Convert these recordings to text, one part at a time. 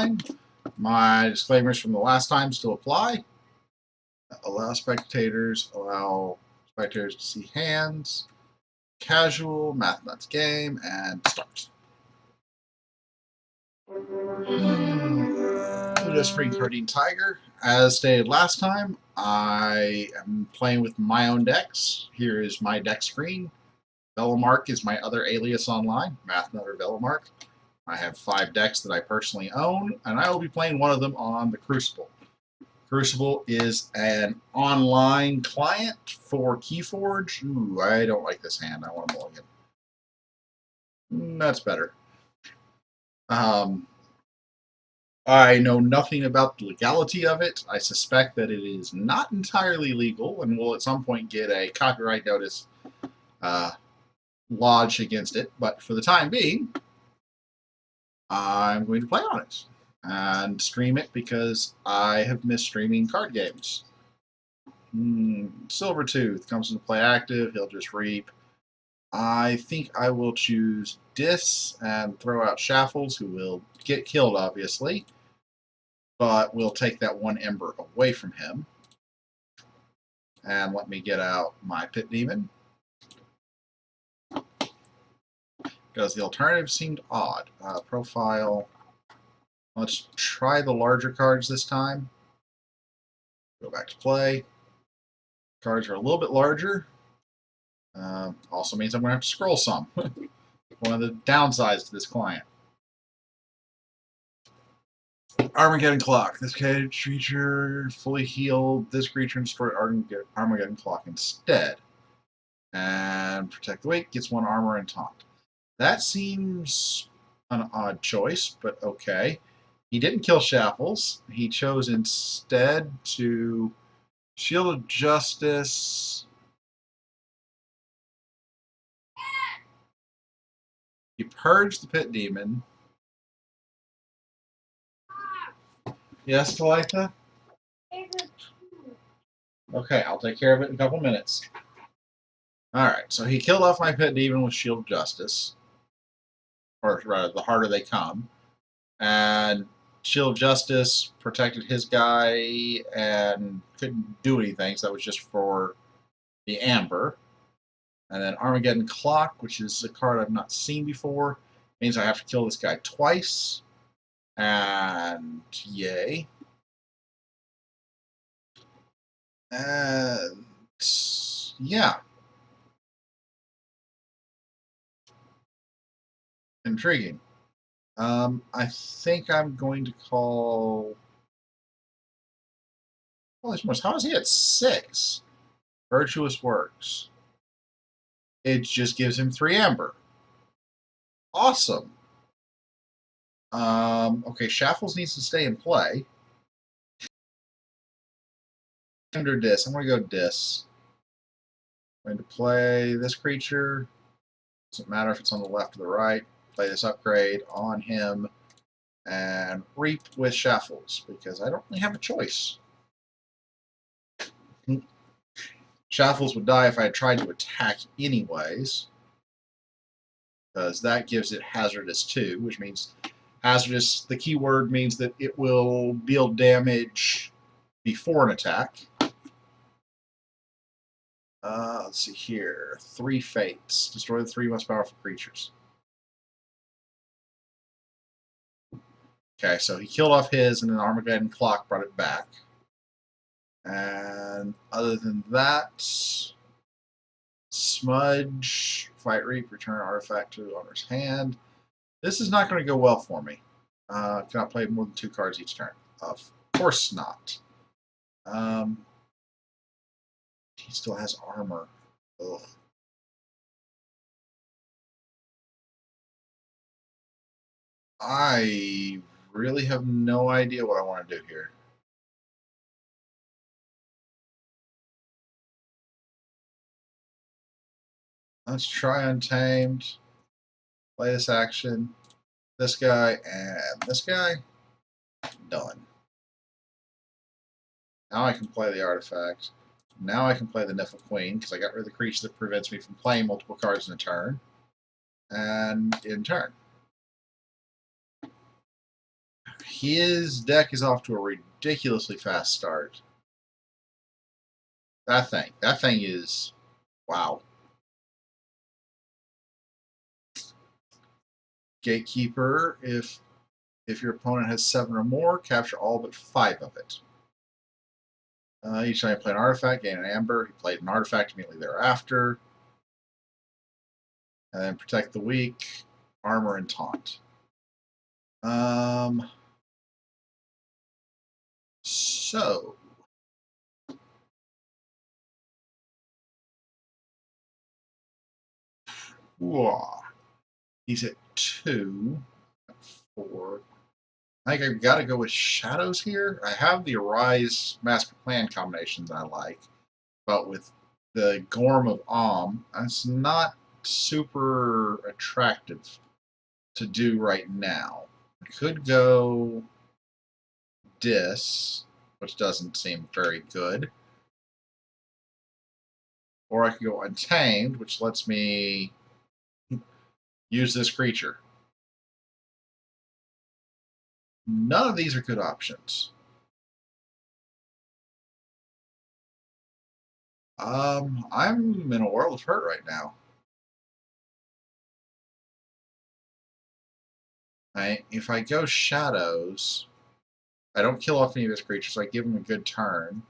fine. My disclaimers from the last time still apply. Allow spectators to see hands, casual, math nuts game, and start. The Springcardine Tiger. As stated last time, I am playing with my own decks. Here is my deck screen. Velomark is my other alias online, MathNut or Velomark. I have 5 decks that I personally own, and I will be playing one of them on the Crucible. Crucible is an online client for Keyforge. Ooh, I don't like this hand. I want a mulligan. That's better. I know nothing about the legality of it. I suspect that it is not entirely legal and will at some point get a copyright notice lodged against it. But for the time being, I'm going to play on it and stream it because I have missed streaming card games. Silvertooth comes into play active. He'll just reap. I think I will choose Dis and throw out Shaffles, who will get killed, obviously. But we'll take that 1 Ember away from him. And let me get out my Pit Demon. Because the alternative seemed odd. Profile. Let's try the larger cards this time. Go back to play. Cards are a little bit larger. Also means I'm going to have to scroll some. One of the downsides to this client. Armageddon Clock. This creature fully healed. This creature and destroy Armageddon Clock instead. And Protect the Weak gets 1 armor and taunt. That seems an odd choice, but okay. He didn't kill Shaffles. He chose instead to Shield of Justice. He purged the Pit Demon. Yes, Talitha? Okay, I'll take care of it in a couple minutes. Alright, so he killed off my Pit Demon with Shield of Justice. Or rather, the harder they come. And Shield of Justice protected his guy and couldn't do anything, so that was just for the Amber. And then Armageddon Clock, which is a card I've not seen before, means I have to kill this guy twice. And yay. And yeah. Intriguing. I think I'm going to call. Holy smokes, how is he at 6? Virtuous Works. It just gives him 3 Amber. Awesome. Okay, Shaffles needs to stay in play. Under Dis. I'm going to go Dis. I'm going to play this creature. Doesn't matter if it's on the left or the right. Play this upgrade on him. And reap with Shaffles, because I don't really have a choice. Shaffles would die if I had tried to attack anyways. Because that gives it Hazardous 2, which means Hazardous, the keyword means that it will deal damage before an attack. Let's see here. 3 Fates. Destroy the 3 most powerful creatures. Okay, so he killed off his, and then Armageddon Clock brought it back. And other than that, Smudge, Fight Reap, return artifact to the owner's hand. This is not going to go well for me. Cannot play more than 2 cards each turn. Of course not. He still has armor. Ugh. I really have no idea what I want to do here. Let's try Untamed. Play this action. This guy and this guy. Done. Now I can play the artifact. Now I can play the Nifl Queen, because I got rid of the creature that prevents me from playing multiple cards in a turn. And in turn. his deck is off to a ridiculously fast start. That thing is, wow. Gatekeeper, if your opponent has 7 or more, capture all but 5 of it. Each time you play an artifact, gain an amber. He played an artifact immediately thereafter. And then protect the weak, armor, and taunt. So whoa. He's at 2, 4. I think I've got to go with shadows here. I have the Arise Master Plan combination that I like, but with the Gorm of it's not super attractive to do right now. I could go Dis, which doesn't seem very good. Or I could go Untamed, which lets me use this creature. None of these are good options. I'm in a world of hurt right now. If I go shadows, I don't kill off any of his creatures, so I give him a good turn.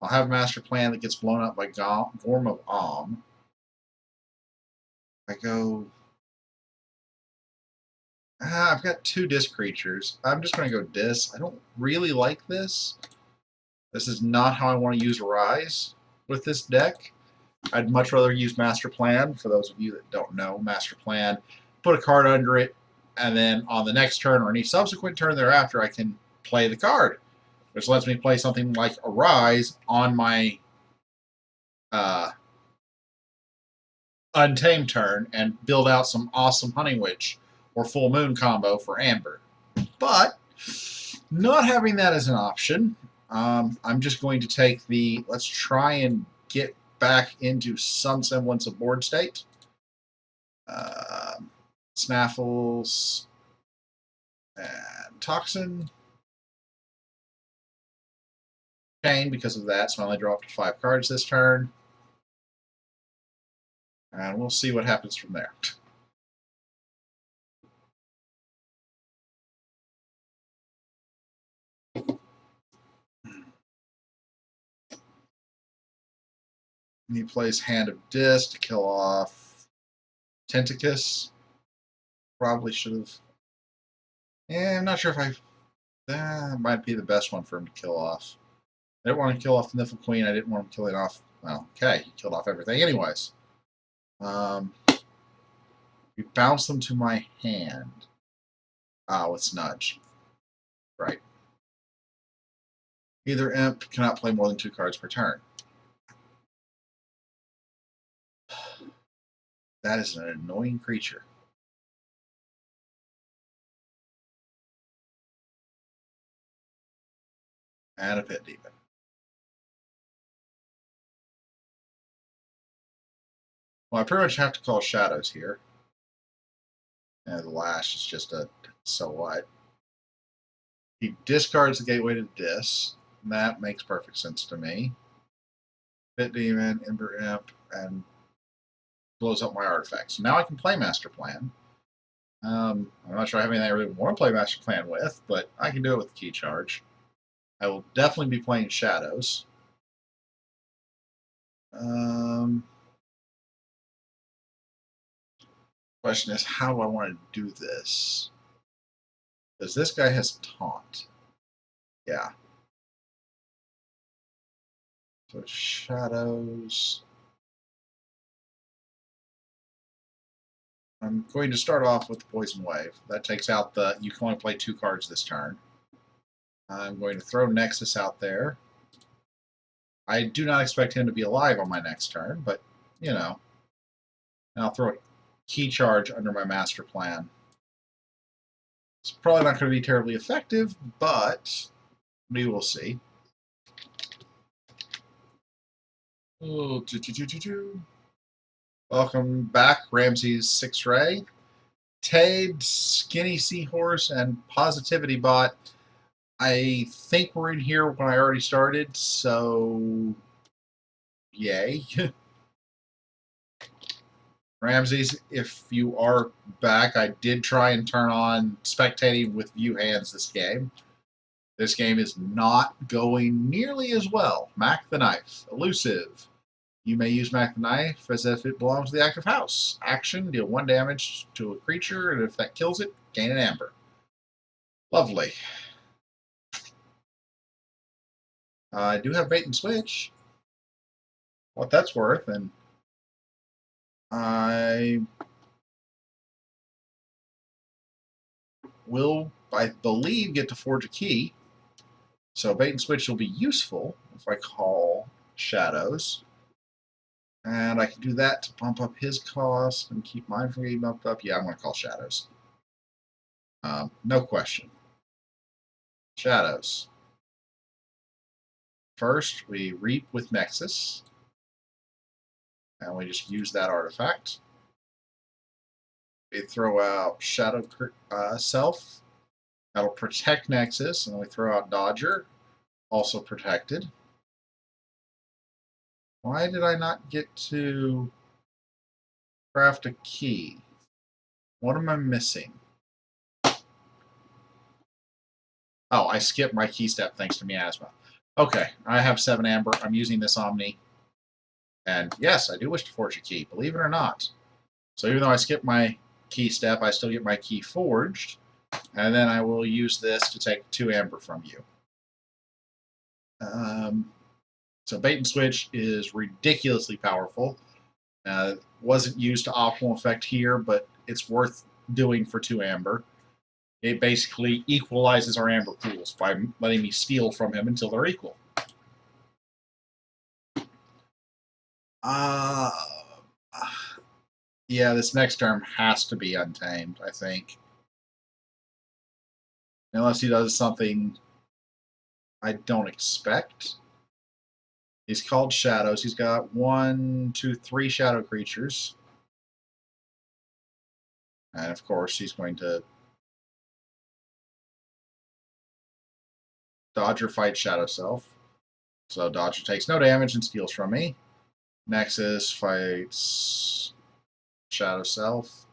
I'll have a master plan that gets blown up by Gorm of I go... I've got 2 Disc creatures. I'm just going to go Disc. I don't really like this. This is not how I want to use Rise with this deck. I'd much rather use Master Plan. For those of you that don't know, Master Plan, put a card under it, and then on the next turn or any subsequent turn thereafter, I can play the card, which lets me play something like Arise on my Untamed turn and build out some awesome Hunting Witch or Full Moon combo for Amber. But not having that as an option, I'm just going to take the, let's try and get back into some semblance of board state. Snaffles and Toxin. Chain because of that, so I only draw up to 5 cards this turn. And we'll see what happens from there. He plays Hand of Dis to kill off Tentacus. Probably should have. Yeah, I'm not sure if that might be the best one for him to kill off. I didn't want to kill off the Niffle Queen. I didn't want him killing off. Well, okay, he killed off everything, anyways. We bounce them to my hand. Oh, it's Nudge. Right. Either imp cannot play more than 2 cards per turn. That is an annoying creature. And a Pit Demon. Well, I pretty much have to call shadows here. And the Lash is just a so what. He discards the Gateway to Dis. That makes perfect sense to me. Pit Demon, Ember Imp, and blows up my artifacts. So now I can play Master Plan. I'm not sure I have anything I really want to play Master Plan with, but I can do it with the Key Charge. I will definitely be playing Shadows. Question is, how do I want to do this? Because this guy has Taunt. Yeah. So Shadows. I'm going to start off with the Poison Wave. That takes out the, you can only play 2 cards this turn. I'm going to throw Nexus out there. I do not expect him to be alive on my next turn, but, you know. And I'll throw a Key Charge under my Master Plan. It's probably not going to be terribly effective, but we will see. Oh, welcome back, Ramses 6 Ray. Tade, Skinny Seahorse, and Positivity Bot I think we're in here when I already started, so yay. Ramses, if you are back, I did try and turn on spectating with view hands this game. This game is not going nearly as well. Mac the Knife. Elusive. You may use Mac the Knife as if it belongs to the active house. Action, deal 1 damage to a creature, and if that kills it, gain an amber. Lovely. I do have bait and switch. What that's worth, and I will, I believe, get to forge a key. So bait and switch will be useful if I call Shadows. And I can do that to bump up his cost and keep mine from getting bumped up. Yeah, I'm going to call Shadows. No question. Shadows. First, we reap with Nexus. And we just use that artifact. We throw out Shadow Self. That'll protect Nexus. And then we throw out Dodger. Also protected. Why did I not get to craft a key? What am I missing? Oh, I skipped my key step thanks to Miasma. Okay, I have 7 amber. I'm using this Omni. And yes, I do wish to forge a key, believe it or not. So even though I skipped my key step, I still get my key forged. And then I will use this to take 2 amber from you. So bait and switch is ridiculously powerful. Wasn't used to optimal effect here, but it's worth doing for 2 amber. It basically equalizes our amber pools by letting me steal from him until they're equal. Yeah, this next term has to be Untamed, I think. Unless he does something I don't expect. He's called Shadows. He's got 1, 2, 3 shadow creatures. And of course, he's going to Dodger fight Shadow Self. So Dodger takes no damage and steals from me. Nexus fights Shadow Self.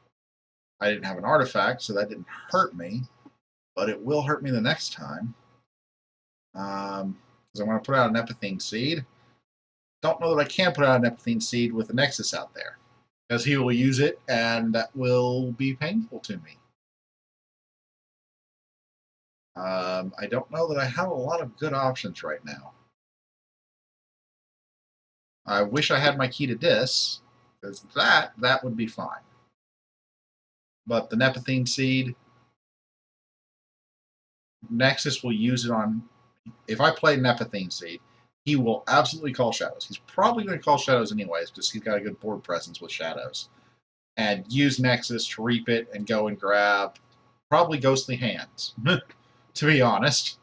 I didn't have an artifact, so that didn't hurt me. But it will hurt me the next time. Because I'm going to put out an Epithene Seed. Don't know that I can put out an Epithene Seed with a Nexus out there. Because he will use it, and that will be painful to me. I don't know that I have a lot of good options right now. I wish I had my key to Dis, because that would be fine. But the Nepithine Seed, Nexus will use it on... If I play Nepithine Seed, he will absolutely call Shadows. He's probably going to call Shadows anyways, because he's got a good board presence with Shadows. And use Nexus to reap it and go and grab probably Ghostly Hands, to be honest.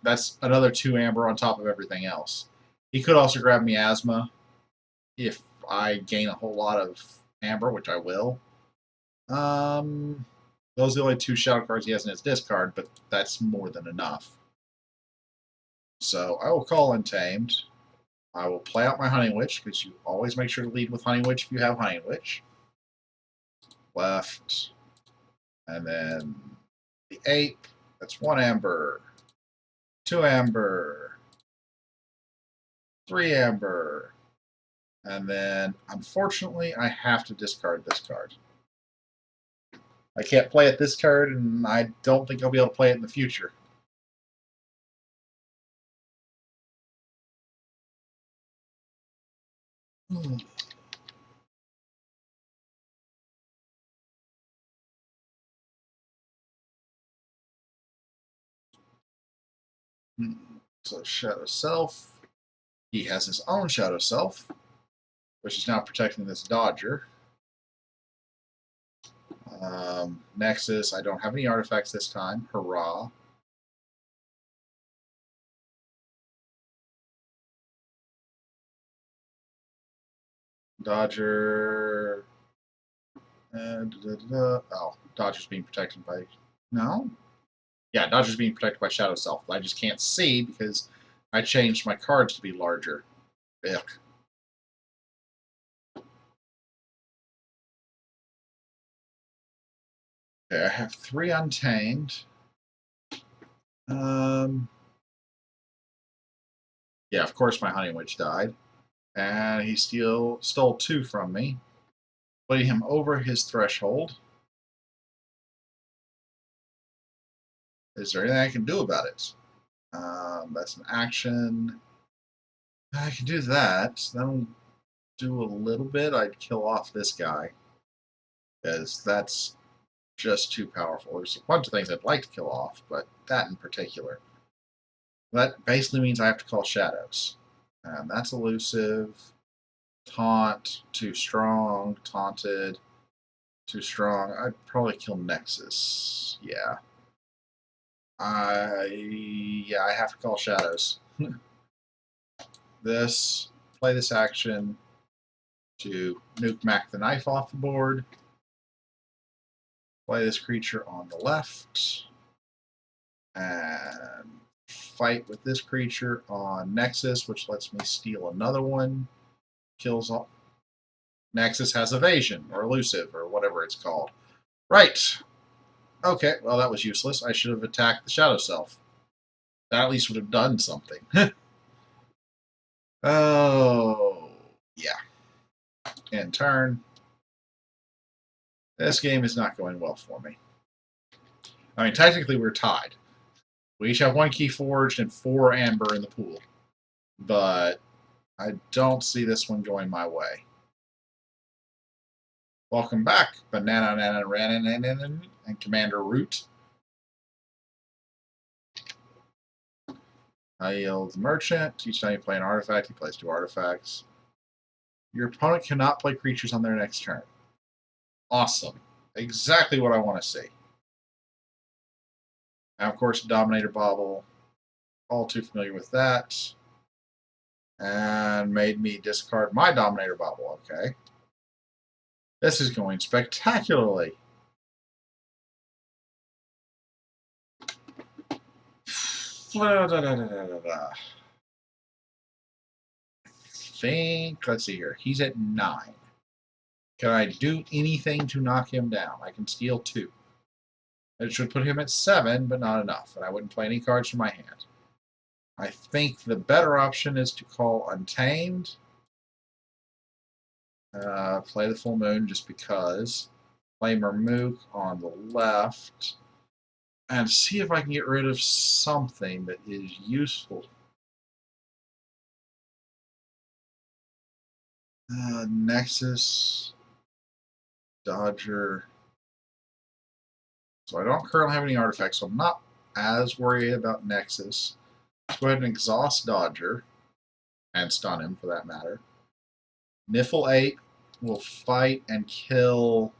That's another 2 amber on top of everything else. He could also grab Miasma if I gain a whole lot of amber, which I will. Those are the only 2 shadow cards he has in his discard, but that's more than enough. So I will call Untamed. I will play out my Hunting Witch, because you always make sure to lead with Hunting Witch if you have Hunting Witch. Left. And then the Ape. That's 1 amber. 2 amber. 3 amber. And then, unfortunately, I have to discard this card. I can't play it this card, and I don't think I'll be able to play it in the future. So Shadow Self. He has his own Shadow Self, which is now protecting this Dodger. Nexus, I don't have any artifacts this time. Hurrah. Dodger. Oh, Dodger's being protected by... No? Yeah, Dodger's being protected by Shadow Self. I just can't see because I changed my cards to be larger. Ugh. Okay, I have 3 Untamed. Yeah, of course my Honey Witch died. And he stole 2 from me, putting him over his threshold. Is there anything I can do about it? That's an action. I can do that. That'll do a little bit. I'd kill off this guy, because that's just too powerful. There's a bunch of things I'd like to kill off, but that in particular. That basically means I have to call shadows. And that's elusive. Taunt, too strong. Taunted, too strong. I'd probably kill Nexus. Yeah. I have to call shadows. Play this action to nuke Mac the Knife off the board. Play this creature on the left. And fight with this creature on Nexus, which lets me steal another one. Kills all. Nexus has evasion, or elusive, or whatever it's called. Right. Okay, well that was useless. I should have attacked the Shadow Self. That at least would have done something. Oh, yeah. In turn. This game is not going well for me. I mean, technically we're tied. We each have 1 Keyforged and 4 Amber in the pool. But I don't see this one going my way. Welcome back, Banana Nana Ranan and Commander Root. I yield the Merchant. Each time you play an artifact, he plays 2 artifacts. Your opponent cannot play creatures on their next turn. Awesome. Exactly what I want to see. And of course, Dominator Bauble. All too familiar with that. And made me discard my Dominator Bauble. Okay. This is going spectacularly. I think, let's see here. He's at 9. Can I do anything to knock him down? I can steal 2. It should put him at 7, but not enough. And I wouldn't play any cards from my hand. I think the better option is to call Untamed. Play the Full Moon just because. Play Mermook on the left. And see if I can get rid of something that is useful. Nexus. Dodger. So I don't currently have any artifacts, so I'm not as worried about Nexus. Let's go ahead and exhaust Dodger. And stun him, for that matter. Niffle 8 will fight and kill...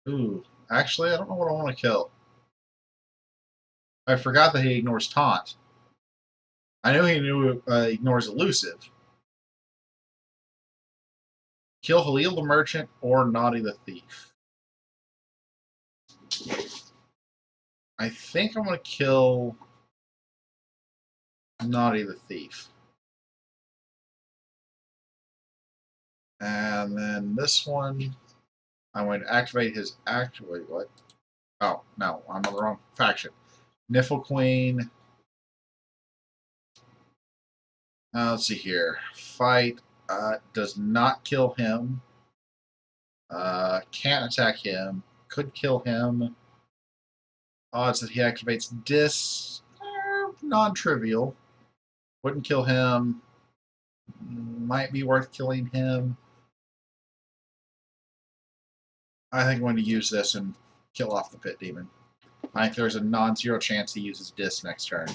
Ooh, actually, I don't know what I want to kill. I forgot that he ignores Taunt. I know he ignores Elusive. Kill Halil the Merchant or Naughty the Thief. I think I'm going to kill Naughty the Thief. And then this one, I'm going to activate his wait, what? Oh, no, I'm on the wrong faction. Niffle Queen. Let's see here. Fight does not kill him. Can't attack him. Could kill him. Odds that he activates Dis. Non-trivial. Wouldn't kill him. Might be worth killing him. I think I'm going to use this and kill off the Pit Demon. I think there's a non-zero chance he uses Dis next turn.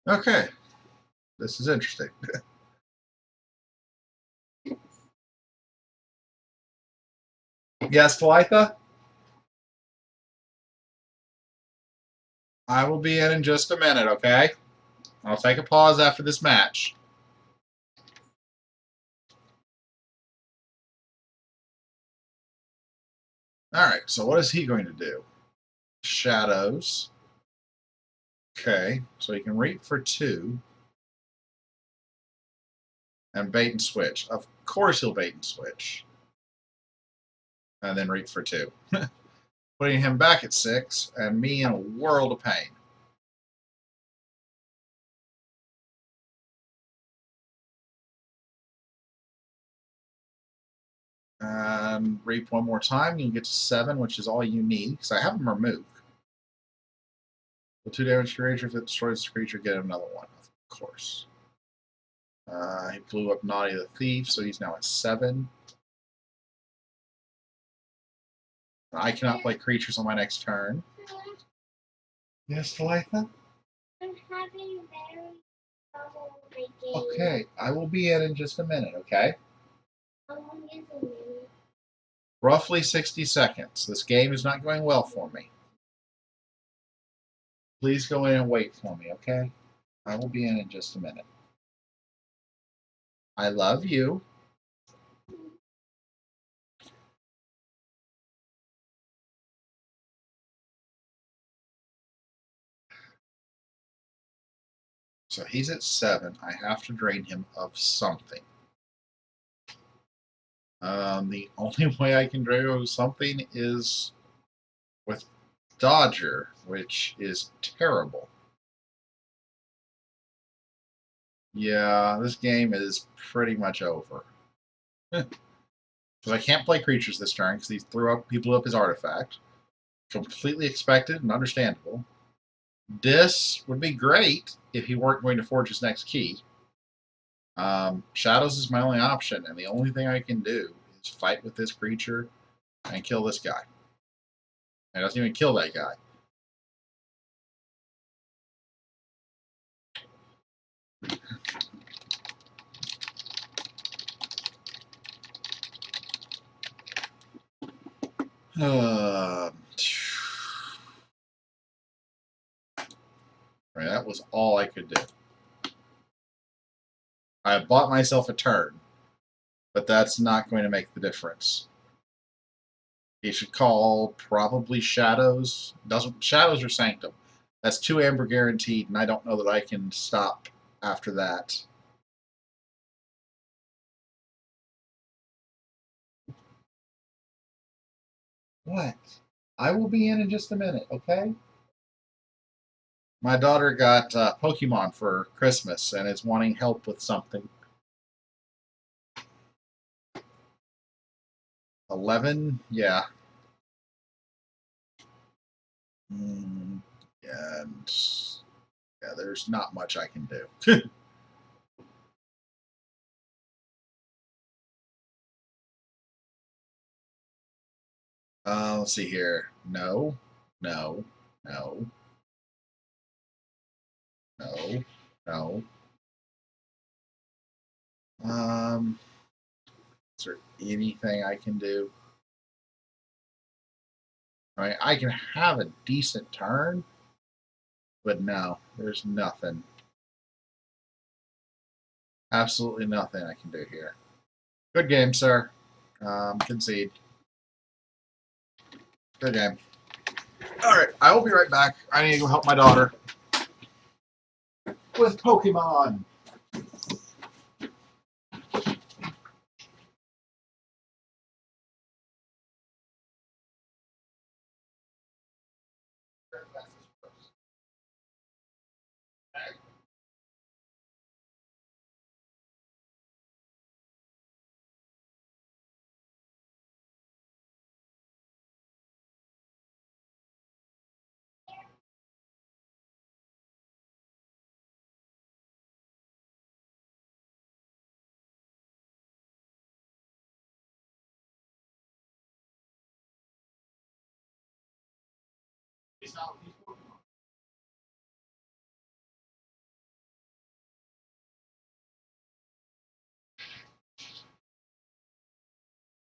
Okay. This is interesting. Yes, Philitha? I will be in just a minute, okay? I'll take a pause after this match. Alright, so what is he going to do? Shadows. Okay, so he can reap for 2. And bait and switch. Of course he'll bait and switch. And then reap for 2. Putting him back at 6, and me in a world of pain. And reap one more time, you can get to 7, which is all you need, because I have him removed. The 2 damage creature, if it destroys the creature, get another one, of course. He blew up Naughty the Thief, so he's now at 7. I cannot play creatures on my next turn. Yes, Talitha? I'm having very trouble with the game. Okay, I will be in just a minute, okay? How long is a minute? Roughly 60 seconds. This game is not going well for me. Please go in and wait for me, okay? I will be in just a minute. I love you. So he's at 7. I have to drain him of something. The only way I can drain him of something is with Dodger, which is terrible. Yeah, this game is pretty much over. Because I can't play creatures this turn because he blew up his artifact. Completely expected and understandable. This would be great if he weren't going to forge his next key. Shadows is my only option, and the only thing I can do is fight with this creature and kill this guy. And it doesn't even kill that guy. That was all I could do. I bought myself a turn, but that's not going to make the difference. He should call probably Shadows. Shadows or Sanctum. That's 2 Amber guaranteed, and I don't know that I can stop after that. What? I will be in just a minute, okay? My daughter got Pokemon for Christmas and is wanting help with something. 11? Yeah. And yeah, there's not much I can do. Let's see here. No, no, no, no, no. Is there anything I can do? I mean, I can have a decent turn, but no, there's nothing. Absolutely nothing I can do here. Good game, sir. Concede. Good game. All right, I will be right back. I need to go help my daughter with Pokemon.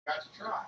Got to try.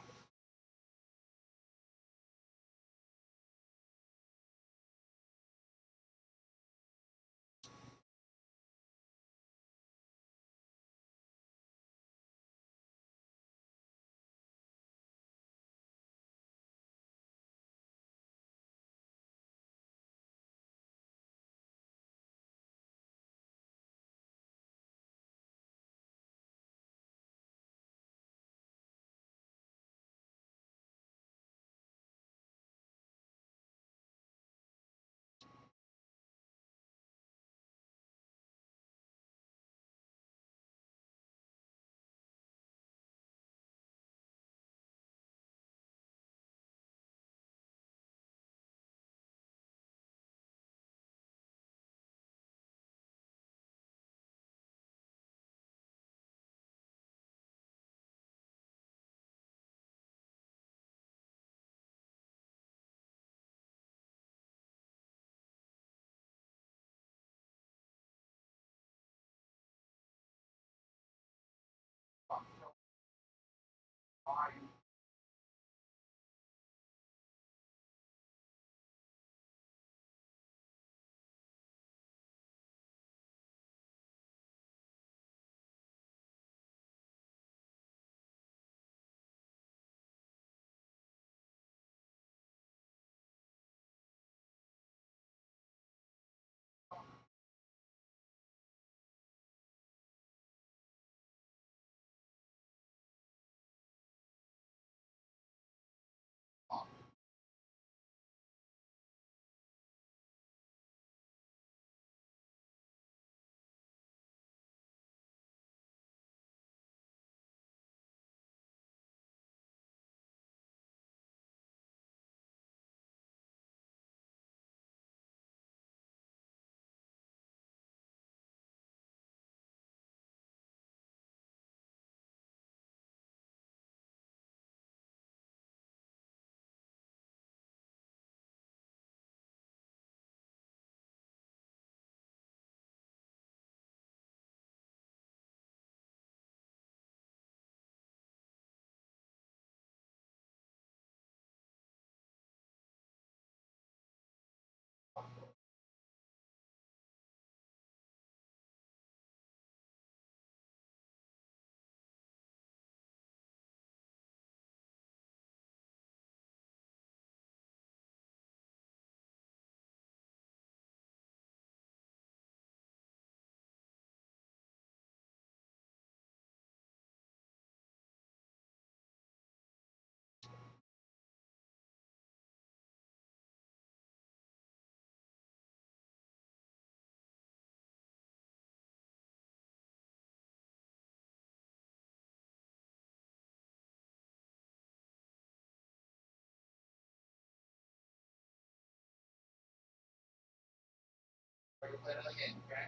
play another game, okay?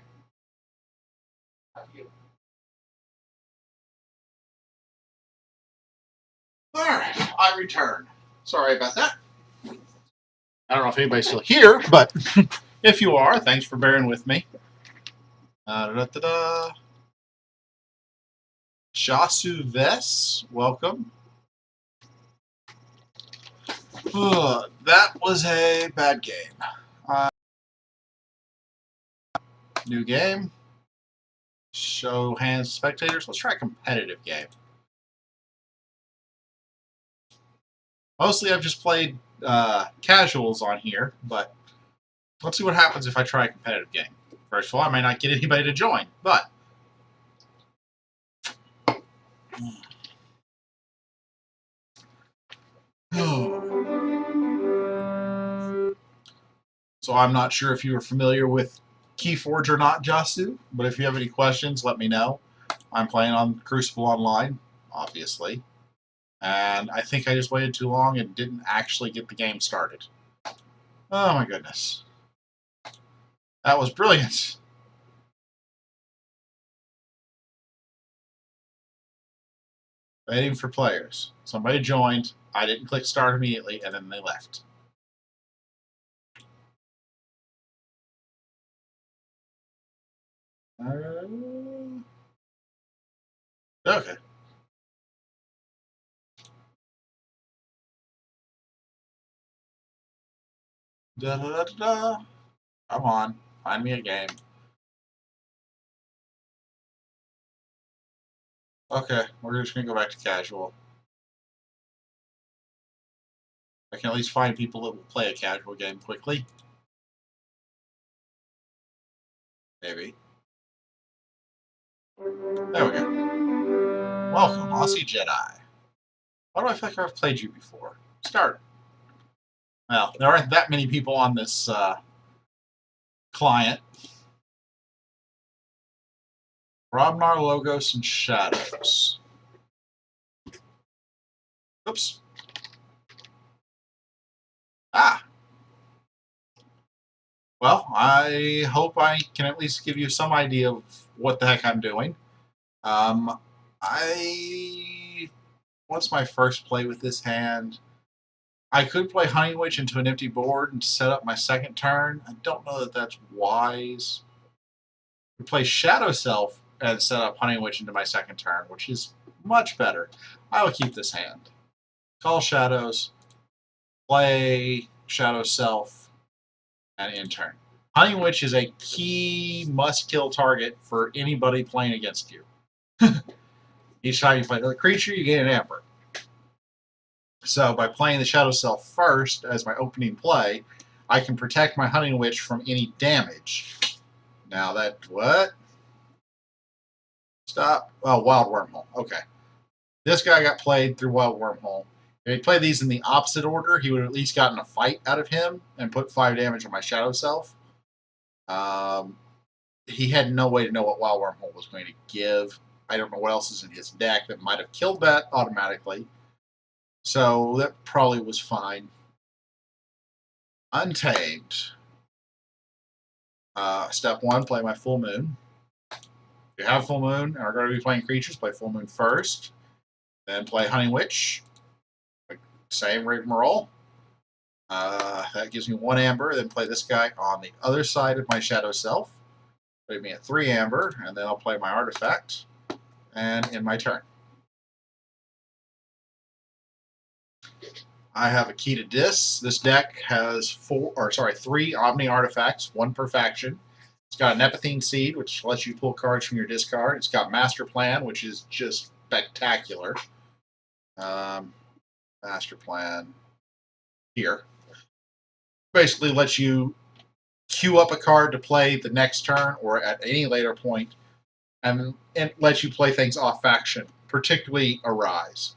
How do you? Alright, I return. Sorry about that. I don't know if anybody's still here, but if you are, thanks for bearing with me. Jasu Ves, welcome. That was a bad game. New game. Show hands to spectators. Let's try a competitive game. Mostly I've just played casuals on here, but let's see what happens if I try a competitive game. First of all, I might not get anybody to join, but... So I'm not sure if you are familiar with Keyforge or not, Jasu, but if you have any questions, let me know. I'm playing on Crucible Online, obviously. And I think I just waited too long and didn't actually get the game started. Oh my goodness. That was brilliant. Waiting for players. Somebody joined, I didn't click start immediately, and then they left. Okay. Da, da, da, da. Come on, find me a game. Okay, we're just gonna go back to casual. I can at least find people that will play a casual game quickly. Maybe. There we go. Welcome, Aussie Jedi. Why do I feel like I've played you before? Start. Well, there aren't that many people on this client. Robnar, Logos, and Shadows. Oops. Ah. Well, I hope I can at least give you some idea of what the heck I'm doing. What's my first play with this hand? I could play Honey Witch into an empty board and set up my second turn. I don't know that that's wise. I could play Shadow Self and set up Honey Witch into my second turn, which is much better. I will keep this hand. Call Shadows, play Shadow Self, and end turn. Honey Witch is a key must-kill target for anybody playing against you. Each time you play another creature, you gain an amber. So by playing the Shadow Self first as my opening play, I can protect my Hunting Witch from any damage. Now that, what? Stop. Oh, Wild Wormhole. Okay. This guy got played through Wild Wormhole. If he played these in the opposite order, he would have at least gotten a fight out of him and put 5 damage on my Shadow Self. He had no way to know what Wild Wormhole was going to give. I don't know what else is in his deck that might have killed that automatically. So that probably was fine. Untamed. Step 1, play my Full Moon. If you have Full Moon and are going to be playing creatures, play Full Moon first. Then play Hunting Witch. Same rigmarole. That gives me 1 amber. Then play this guy on the other side of my Shadow Self. Put me at 3 amber, and then I'll play my artifact. And end my turn. I have a key to Dis. This deck has 3 Omni artifacts, 1 per faction. It's got a Nepethine Seed, which lets you pull cards from your discard. It's got Master Plan, which is just spectacular. Master Plan here. Basically lets you queue up a card to play the next turn or at any later point, and it lets you play things off faction, particularly Arise.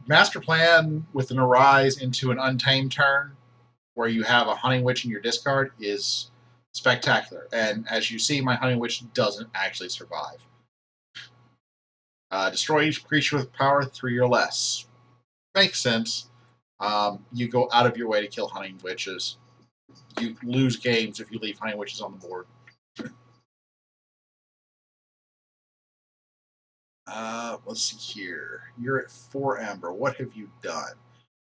Master Plan with an Arise into an Untamed turn where you have a Hunting Witch in your discard is spectacular. And as you see, my Hunting Witch doesn't actually survive. Destroy each creature with power 3 or less. Makes sense. You go out of your way to kill Hunting Witches. you lose games if you leave Honey Witches on the board. Let's see here. You're at 4 Amber. What have you done?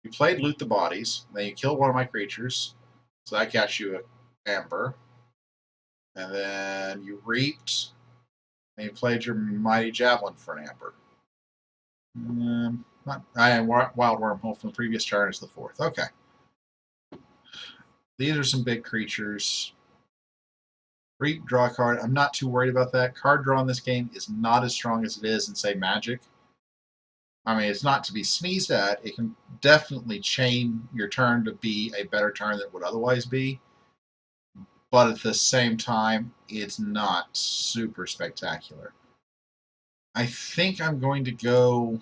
You played Loot the Bodies. Then you killed one of my creatures. So that got you a Amber. And then you reaped. And you played your Mighty Javelin for an Amber. I am Wild Wormhole from the previous turn is the 4th. Okay. These are some big creatures. Reap, draw a card. I'm not too worried about that. Card draw in this game is not as strong as it is in, say, Magic. I mean, it's not to be sneezed at. It can definitely chain your turn to be a better turn than it would otherwise be. But at the same time, it's not super spectacular. I think I'm going to go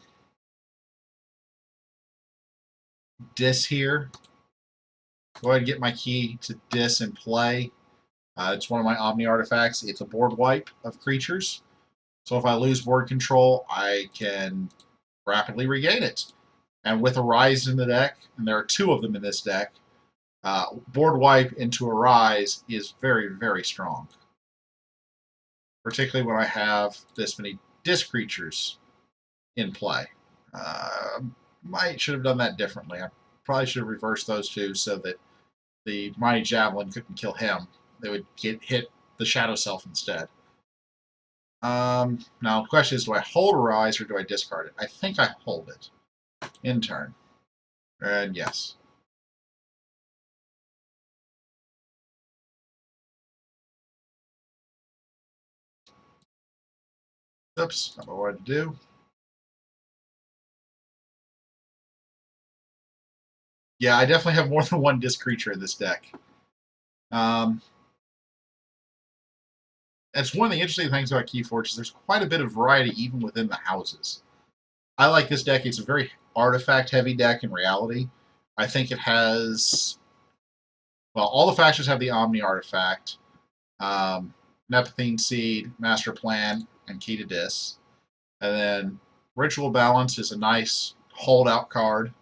Dis here. Go ahead and get my key to Dis and play. It's one of my Omni artifacts. It's a board wipe of creatures. So if I lose board control, I can rapidly regain it. And with Arise in the deck, and there are 2 of them in this deck, board wipe into Arise is very, very strong. Particularly when I have this many disc creatures in play. Should have done that differently. I probably should have reversed those 2 so that the Mighty Javelin couldn't kill him. They would hit the Shadow Self instead. Now the question is, do I hold Arise or do I discard it? I think I hold it. In turn. And yes. Oops, not what I wanted to do. Yeah, I definitely have more than one disc creature in this deck. That's one of the interesting things about Keyforge is there's quite a bit of variety even within the houses. I like this deck. It's a very artifact-heavy deck in reality. I think it has... Well, all the factions have the Omni artifact. Nepothene Seed, Master Plan, and Key to Dis. And then Ritual Balance is a nice holdout card.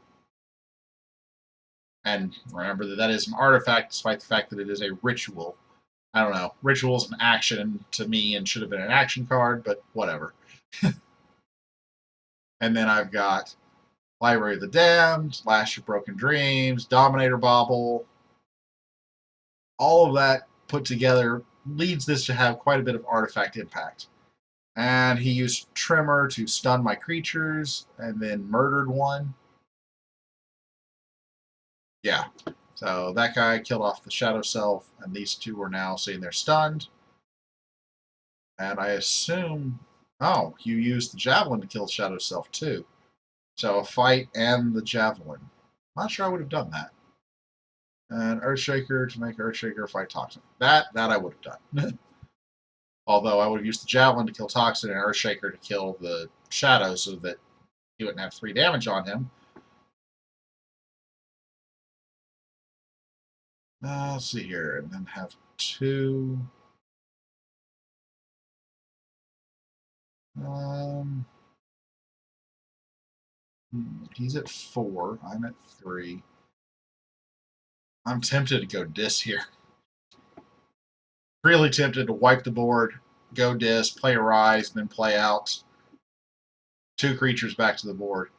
And remember that that is an artifact despite the fact that it is a ritual. I don't know. Ritual is an action to me and should have been an action card, but whatever. And then I've got Library of the Damned, Lash of Broken Dreams, Dominator Bauble. All of that put together leads this to have quite a bit of artifact impact. And he used Tremor to stun my creatures and then murdered one. Yeah. So that guy killed off the Shadow Self, and these 2 are now saying they're stunned. And I assume... Oh, you used the Javelin to kill Shadow Self too. So a fight and the Javelin. Not sure I would have done that. And Earthshaker to make Earthshaker fight Toxin. That I would have done. Although I would have used the Javelin to kill Toxin and Earthshaker to kill the Shadow so that he wouldn't have 3 damage on him. Let's see here. And then have 2... He's at 4. I'm at 3. I'm tempted to go Dis here. Really tempted to wipe the board, go Dis, play Arise, and then play out 2 creatures back to the board.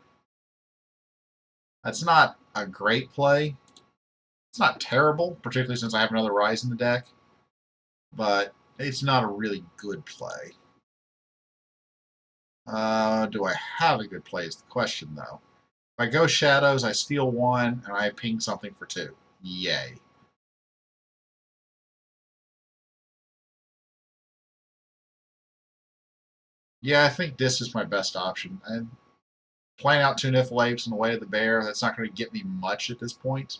That's not a great play. It's not terrible, particularly since I have another Rise in the deck. But it's not a really good play. Do I have a good play is the question, though. If I go Shadows, I steal 1, and I ping something for 2. Yay. Yeah, I think this is my best option. And playing out 2 Niflapes in the way of the bear, that's not going to get me much at this point.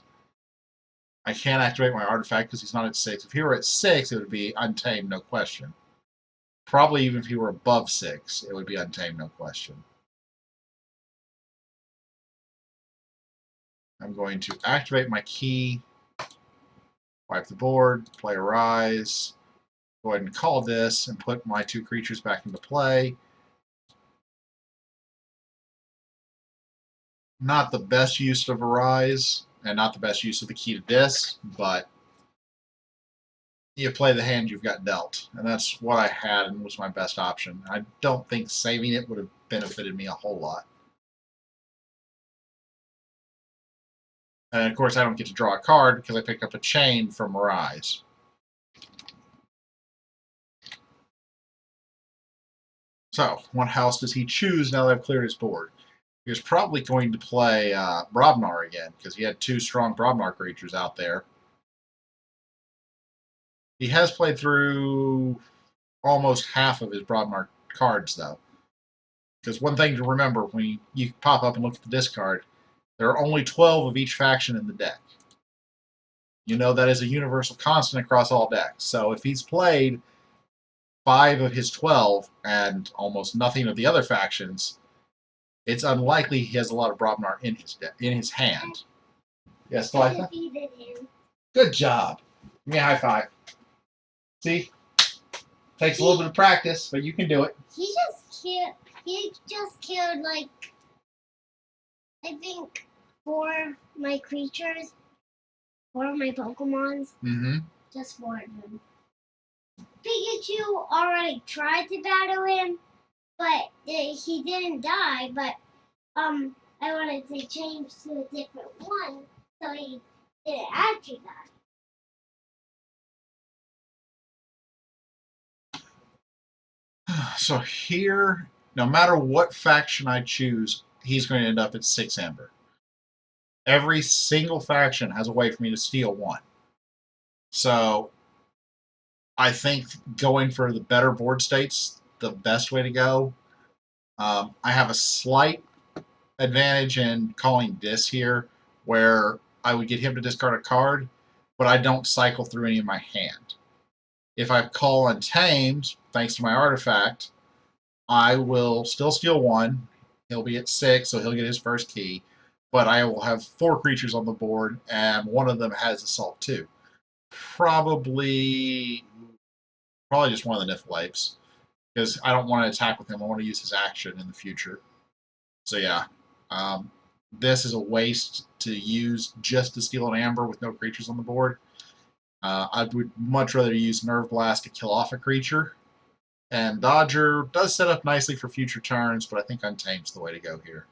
I can't activate my artifact because he's not at 6. If he were at 6, it would be Untamed, no question. Probably even if he were above 6, it would be Untamed, no question. I'm going to activate my key, wipe the board, play Arise, go ahead and call this, and put my 2 creatures back into play. Not the best use of Arise, and not the best use of the Key to Dis, but you play the hand you've got dealt. And that's what I had and was my best option. I don't think saving it would have benefited me a whole lot. And of course, I don't get to draw a card because I picked up a chain from Rise. So, what house does he choose now that I've cleared his board? He's probably going to play Brobnar again, because he had 2 strong Brobnar creatures out there. He has played through almost half of his Brobnar cards, though. Because one thing to remember, when you pop up and look at the discard, there are only 12 of each faction in the deck. You know that is a universal constant across all decks. So if he's played 5 of his 12 and almost nothing of the other factions, it's unlikely he has a lot of Brobnar in his hand. Yes, Glytha? Good job. Give me a high five. See? Takes a little bit of practice, but you can do it. He just killed like, I think 4 of my creatures, 4 of my Pokemons. Mm-hmm. Just 4 of them. Pikachu already tried to battle him, but he didn't die. But I wanted to change to a different one, so he didn't actually die. So here, no matter what faction I choose, he's going to end up at 6 Amber. Every single faction has a way for me to steal 1. So I think going for the better board state's the best way to go. I have a slight advantage in calling Dis here, where I would get him to discard a card, but I don't cycle through any of my hand. If I call Untamed, thanks to my artifact, I will still steal 1. He'll be at 6, so he'll get his first key. But I will have 4 creatures on the board, and one of them has Assault 2. Probably just one of the Niflapes, because I don't want to attack with him. I want to use his action in the future. So yeah, this is a waste to use just to steal an Amber with no creatures on the board. I would much rather use Nerve Blast to kill off a creature. And Dodger does set up nicely for future turns, but I think Untamed's the way to go here.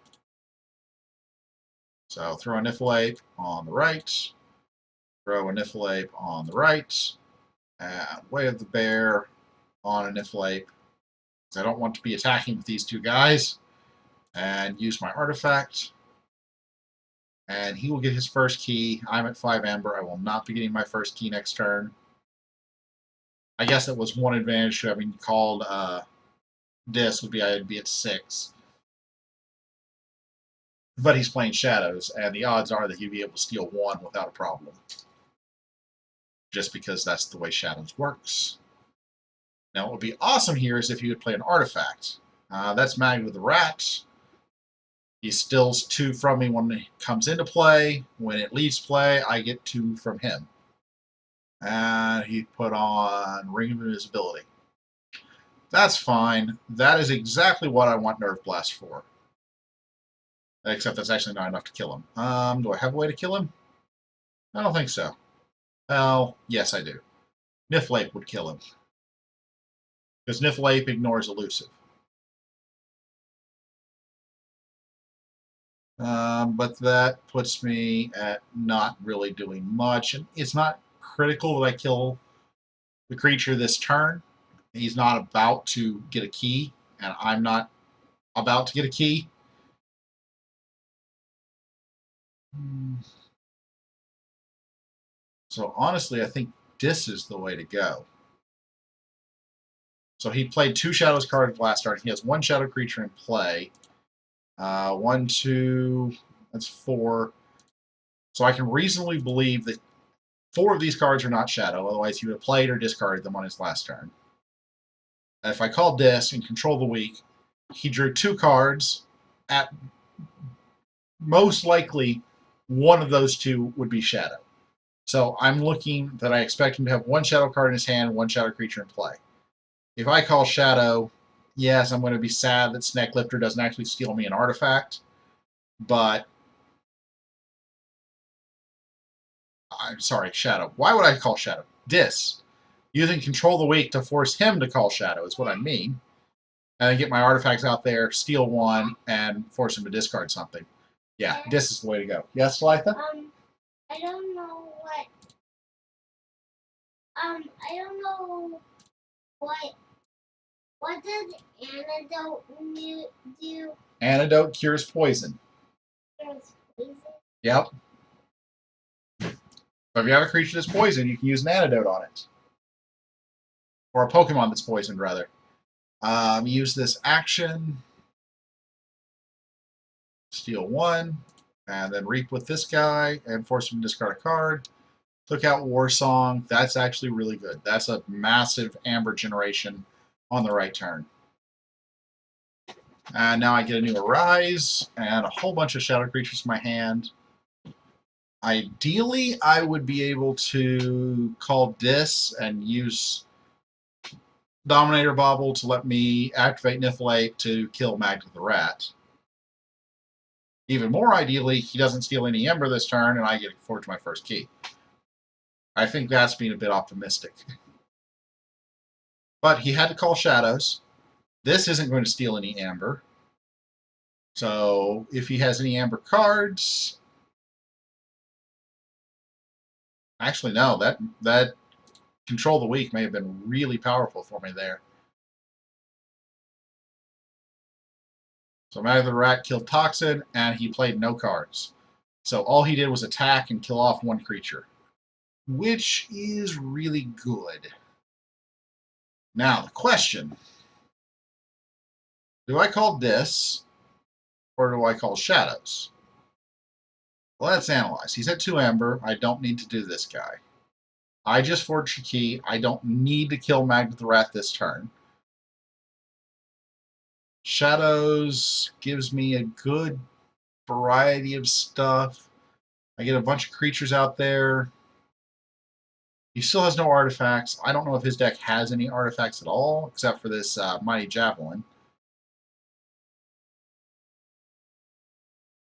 So throw a Niflape on the right, throw a Niflape on the right, and Way of the Bear on a Niflape. I don't want to be attacking with these 2 guys. And use my artifact. And he will get his first key. I'm at 5 Amber. I will not be getting my first key next turn. I guess that was one advantage to having called Dis would be I'd be at 6. But he's playing Shadows, and the odds are that he'd be able to steal 1 without a problem. Just because that's the way Shadows works. Now what would be awesome here is if he would play an artifact. That's Mag with the Rat. He steals 2 from me when it comes into play. When it leaves play, I get 2 from him. And he put on Ring of Invisibility. That's fine. That is exactly what I want Nerve Blast for. Except that's actually not enough to kill him. Do I have a way to kill him? I don't think so. Well, yes, I do. Niflape would kill him. Because Niflape ignores Elusive. But that puts me at not really doing much. And it's not critical that I kill the creature this turn. He's not about to get a key, and I'm not about to get a key. So honestly, I think this is the way to go. So he played 2 Shadows cards last turn. He has 1 Shadow creature in play. 1, 2, that's 4. So I can reasonably believe that 4 of these cards are not Shadow, otherwise he would have played or discarded them on his last turn. And if I call Dis and control the weak, he drew 2 cards. At most likely, one of those 2 would be Shadow. So I'm looking that I expect him to have 1 Shadow card in his hand, 1 Shadow creature in play. If I call Shadow, yes, I'm going to be sad that Snake Lifter doesn't actually steal me an artifact, but I'm sorry, Shadow. Why would I call Shadow? Dis. Using Control the Weak to force him to call Shadow is what I mean. And then get my artifacts out there, steal one, and force him to discard something. Yeah, this is the way to go. Yes, Litha? I don't know what. I don't know what does antidote do? Antidote cures poison. Cures poison? Yep. So if you have a creature that's poisoned, you can use an antidote on it. Or a Pokemon that's poisoned, rather. Use this action. Steal one. And then reap with this guy and force him to discard a card. Took out War Song. That's actually really good. That's a massive Amber generation on the right turn. And now I get a new Arise and a whole bunch of Shadow creatures in my hand. Ideally, I would be able to call Dis and use Dominator Bobble to let me activate Niflate to kill Magda the Rat. Even more ideally, he doesn't steal any Ember this turn, and I get to forge my first key. I think that's being a bit optimistic. But he had to call Shadows. This isn't going to steal any Amber. So if he has any Amber cards... Actually, no. That Control the Weak may have been really powerful for me there. So Magda the Rat killed Toxin, and he played no cards. So all he did was attack and kill off one creature, which is really good. Now, the question, do I call this, or do I call Shadows? Well, let's analyze. He's at 2 Amber. I don't need to do this guy. I just forged a key. I don't need to kill Magda the Rat this turn. Shadows gives me a good variety of stuff. I get a bunch of creatures out there. He still has no artifacts. I don't know if his deck has any artifacts at all, except for this Mighty Javelin.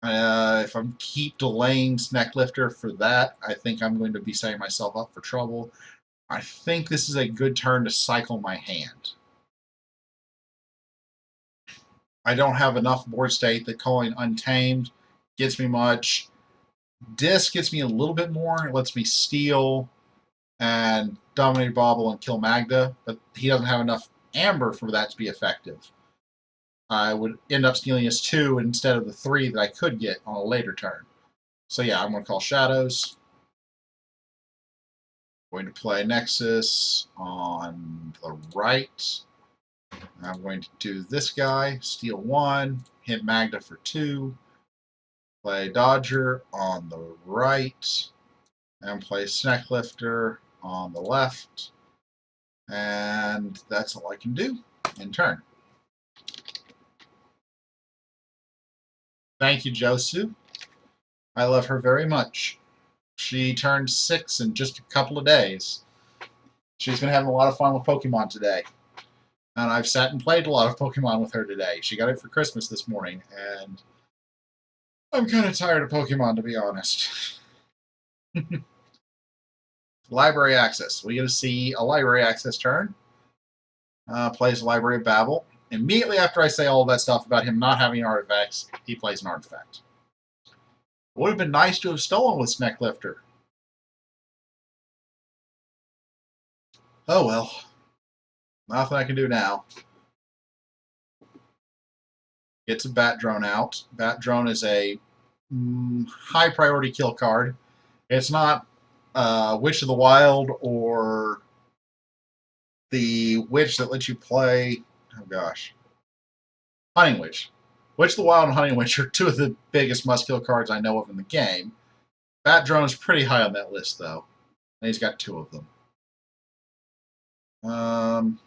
If I keep delaying Snecklifter for that, I think I'm going to be setting myself up for trouble. I think this is a good turn to cycle my hand. I don't have enough board state that calling Untamed gets me much. Disc gets me a little bit more. It lets me steal and Dominate Bobble and kill Magda, but he doesn't have enough Amber for that to be effective. I would end up stealing his 2 instead of the 3 that I could get on a later turn. So yeah, I'm going to call Shadows. Going to play Nexus on the right. I'm going to do this guy, steal 1, hit Magda for 2, play Dodger on the right, and play Snecklifter on the left. And that's all I can do in turn. Thank you, Josu. I love her very much. She turned 6 in just a couple of days. She's been having a lot of fun with Pokemon today. And I've sat and played a lot of Pokemon with her today. She got it for Christmas this morning, and I'm kind of tired of Pokemon, to be honest. Library access. We get to see a library access turn. Plays Library of Babel. Immediately after I say all of that stuff about him not having artifacts, he plays an artifact. It would have been nice to have stolen with Snecklifter. Oh well. Nothing I can do now. Gets a Bat Drone out. Bat Drone is a high priority kill card. It's not Witch of the Wild or the Witch that lets you play. Oh gosh. Hunting Witch. Witch of the Wild and Hunting Witch are 2 of the biggest must-kill cards I know of in the game. Bat Drone is pretty high on that list, though. And he's got 2 of them.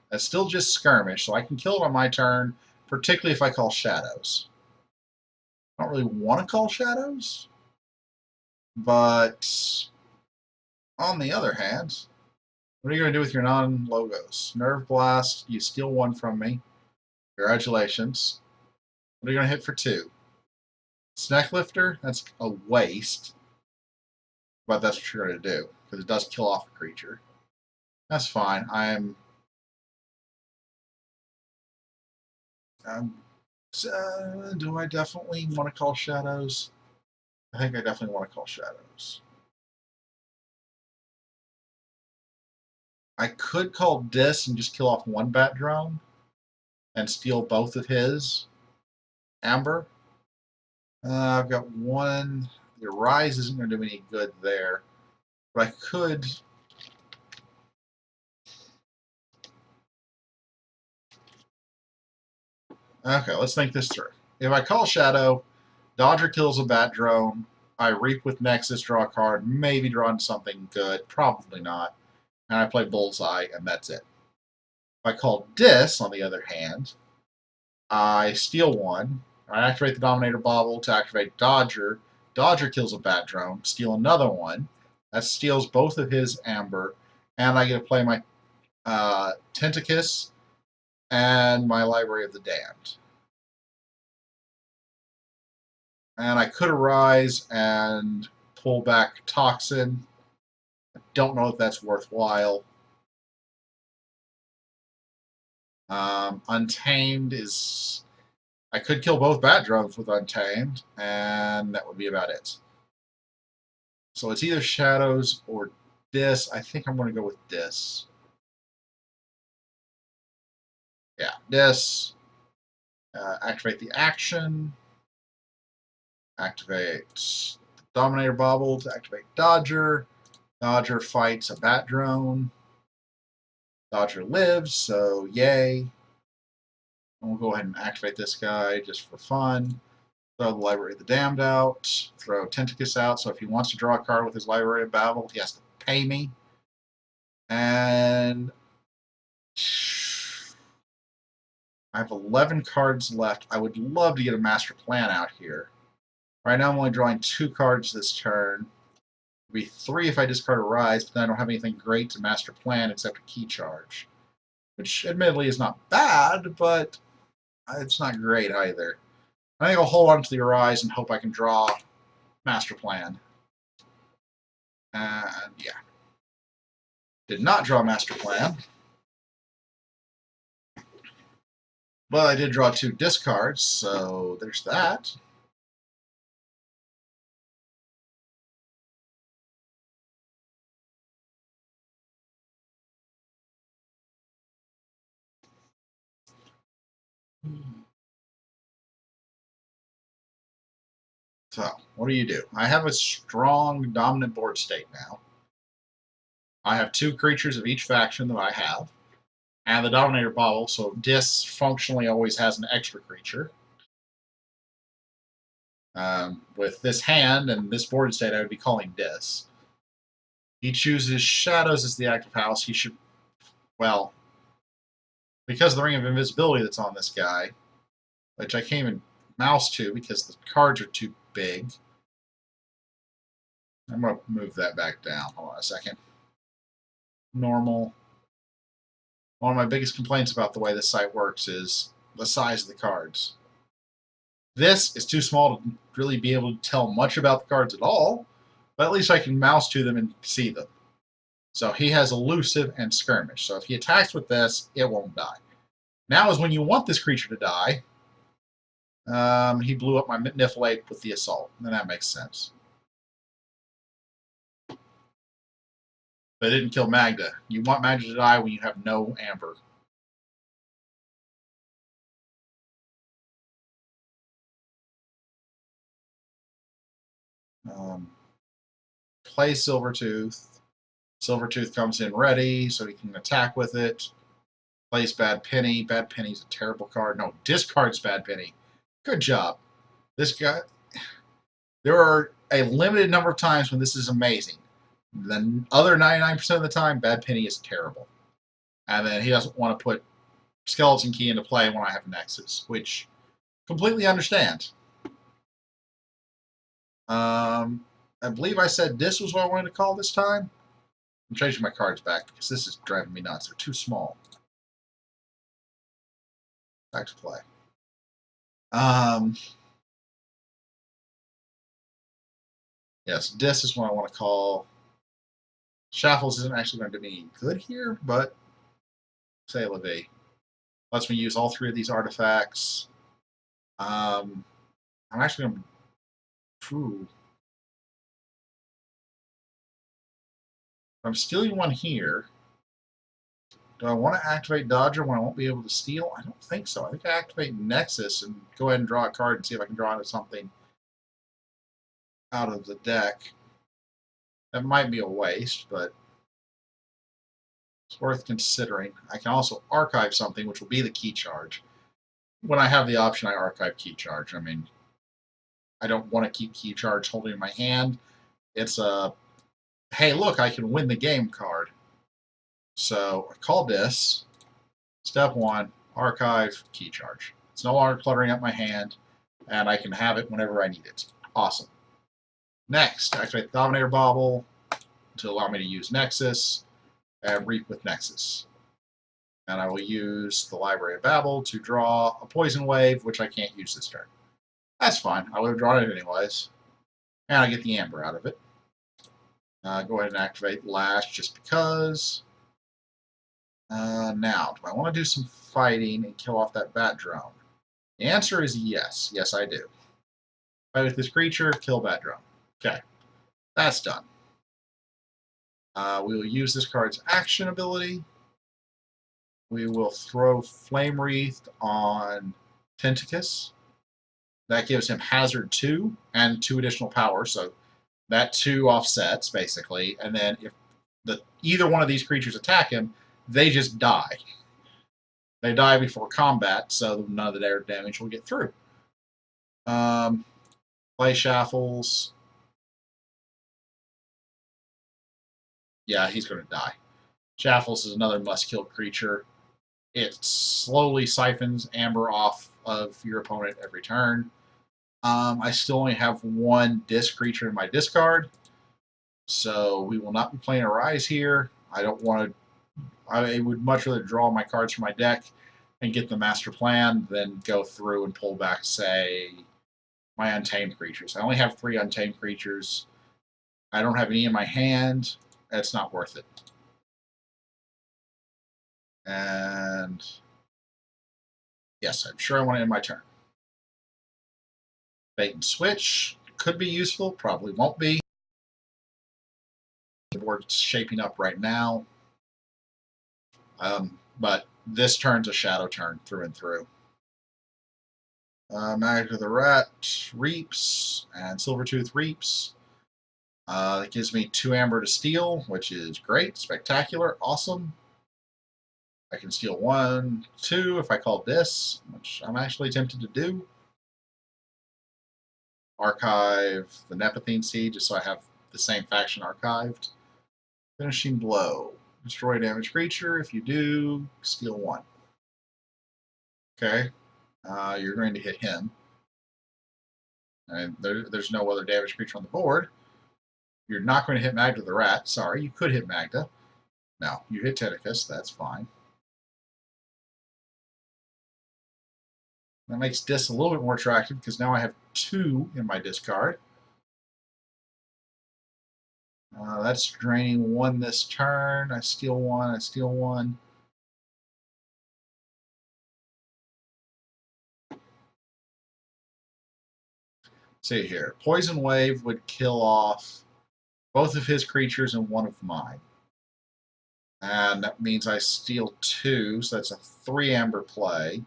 That's still just Skirmish, so I can kill it on my turn, particularly if I call Shadows. I don't really want to call Shadows, but on the other hand, what are you going to do with your non-logos? Nerve Blast, you steal 1 from me. Congratulations. What are you going to hit for 2? Snecklifter, that's a waste, but that's what you're going to do. because it does kill off a creature. That's fine. Do I definitely want to call shadows? I think I definitely want to call shadows. I could call Dis and just kill off one bat drone and steal both of his amber. I've got one. The Arise isn't going to do any good there, but I could. Okay, let's think this through. If I call Shadow, Dodger kills a bat drone, I reap with Nexus, draw a card, maybe draw into something good, probably not, and I play Bullseye, and that's it. If I call Dis, on the other hand, I steal one, I activate the Dominator Bauble to activate Dodger, Dodger kills a bat drone, steal another one, that steals both of his amber, and I get to play my Tentacus and my Library of the Damned. And I could Arise and pull back Toxin. I don't know if that's worthwhile. Untamed is... I could kill both bat drones with Untamed, and that would be about it. So it's either Shadows or Dis. I think I'm going to go with Dis. Yeah, Dis. Activate the action. Activate Dominator Bauble to activate Dodger. Dodger fights a bat drone. Dodger lives, so yay. And we'll go ahead and activate this guy just for fun. Throw the Library of the Damned out. Throw Tentacus out, so if he wants to draw a card with his Library of Babel, he has to pay me. And I have 11 cards left. I would love to get a Master Plan out here. Right now I'm only drawing 2 cards this turn. It would be 3 if I discard a Rise, but then I don't have anything great to Master Plan except a Key Charge. Which admittedly is not bad, but it's not great either. I think I'll hold on to the Arise and hope I can draw Master Plan. And yeah. Did not draw Master Plan. But I did draw 2 discards, so there's that. So, what do? I have a strong dominant board state now. I have 2 creatures of each faction that I have, and the Dominator Bauble, so Dis functionally always has an extra creature. With this hand and this board state, I would be calling Dis. He chooses Shadows as the active house. He should, well, because of the Ring of Invisibility that's on this guy, which I can't even mouse to because the cards are too big. I'm going to move that back down. Hold on a second. Normal. One of my biggest complaints about the way this site works is the size of the cards. This is too small to really be able to tell much about the cards at all, but at least I can mouse to them and see them. So he has Elusive and Skirmish. So if he attacks with this, it won't die. Now is when you want this creature to die. He blew up my Niflate with the Assault. And that makes sense. But it didn't kill Magda. You want Magda to die when you have no Amber. Play Silvertooth. Silvertooth comes in ready, so he can attack with it. Plays Bad Penny. Bad Penny's a terrible card. No, discards Bad Penny. Good job. This guy... There are a limited number of times when this is amazing. The other 99% of the time, Bad Penny is terrible. And then he doesn't want to put Skeleton Key into play when I have Nexus, which completely understand. I believe I said this was what I wanted to call this time. I'm changing my cards back because this is driving me nuts. They're too small. Back to play. Yes, this is what I want to call. Shackles isn't actually going to do me any good here, but say la vie. Lets me use all 3 of these artifacts. I'm actually going to... I'm stealing one here. Do I want to activate Dodger when I won't be able to steal? I don't think so. I think I activate Nexus and go ahead and draw a card and see if I can draw into something out of the deck. That might be a waste, but it's worth considering. I can also archive something, which will be the key charge. When I have the option, I archive key charge. I mean, I don't want to keep key charge holding in my hand. It's a, hey, look, I can win the game card. So I call this step 1, archive key charge. It's no longer cluttering up my hand, and I can have it whenever I need it. Awesome. Next, activate the Dominator Bauble to allow me to use Nexus and Reap with Nexus. And I will use the Library of Babel to draw a Poison Wave, which I can't use this turn. That's fine. I would have drawn it anyways. And I get the Amber out of it. Go ahead and activate Lash just because. Now, do I want to do some fighting and kill off that Bat Drone? The answer is yes. Yes, I do. Fight with this creature, kill Bat Drone. Okay, that's done. We will use this card's action ability. We will throw Flame Wreath on Tentacus. That gives him Hazard 2 and 2 additional power, so that 2 offsets, basically. And then if either one of these creatures attack him, they just die. They die before combat, so none of the damage will get through. Play Shackles. Yeah, he's going to die. Shackles is another must-kill creature. It slowly siphons Amber off of your opponent every turn. I still only have 1 disc creature in my discard, so we will not be playing Arise here. I don't want to... I would much rather draw my cards from my deck and get the master plan than go through and pull back, say, my Untamed creatures. I only have 3 Untamed creatures. I don't have any in my hand. It's not worth it. And yes, I'm sure I want to end my turn. Bait and switch could be useful, probably won't be. The board's shaping up right now. But this turn's a shadow turn through and through. Magic of the Rat reaps, and Silvertooth reaps. That gives me 2 Amber to steal, which is great, spectacular, awesome. I can steal 1, 2 if I call this, which I'm actually tempted to do. Archive the Nepothene Seed, just so I have the same faction archived. Finishing Blow. Destroy a damaged creature. If you do, steal 1. Okay. You're going to hit him. And there's no other damaged creature on the board. You're not going to hit Magda the Rat. Sorry, you could hit Magda. No, you hit Tentacus. That's fine. That makes this a little bit more attractive because now I have 2 in my discard. That's draining 1 this turn. I steal 1. I steal 1. See here. Poison Wave would kill off both of his creatures and 1 of mine. And that means I steal 2, so that's a 3 Amber play.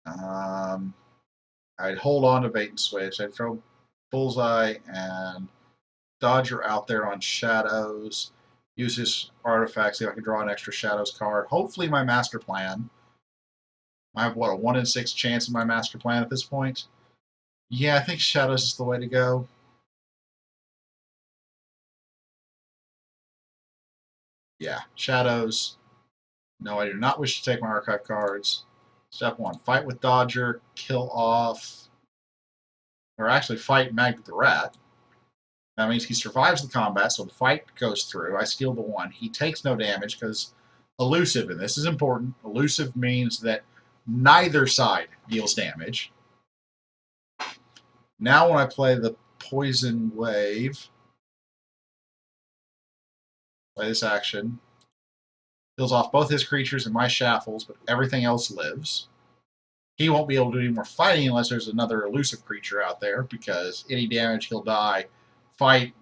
I'd hold on to Bait and Switch. I'd throw Bullseye and Dodger out there on Shadows. Use his artifacts, see if I can draw an extra Shadows card. Hopefully my Master Plan. I have, what, a 1 in 6 chance in my Master Plan at this point? Yeah, I think Shadows is the way to go. Yeah, Shadows. No, I do not wish to take my archive cards. Step 1, fight with Dodger, kill off, or actually fight Magda the Rat. That means he survives the combat, so the fight goes through. I steal the 1. He takes no damage because elusive, and this is important, elusive means that neither side deals damage. Now when I play the Poison Wave, Play this action. Kills off both his creatures and my shackles, but everything else lives. He won't be able to do any more fighting unless there's another elusive creature out there, because any damage he'll die. Fight,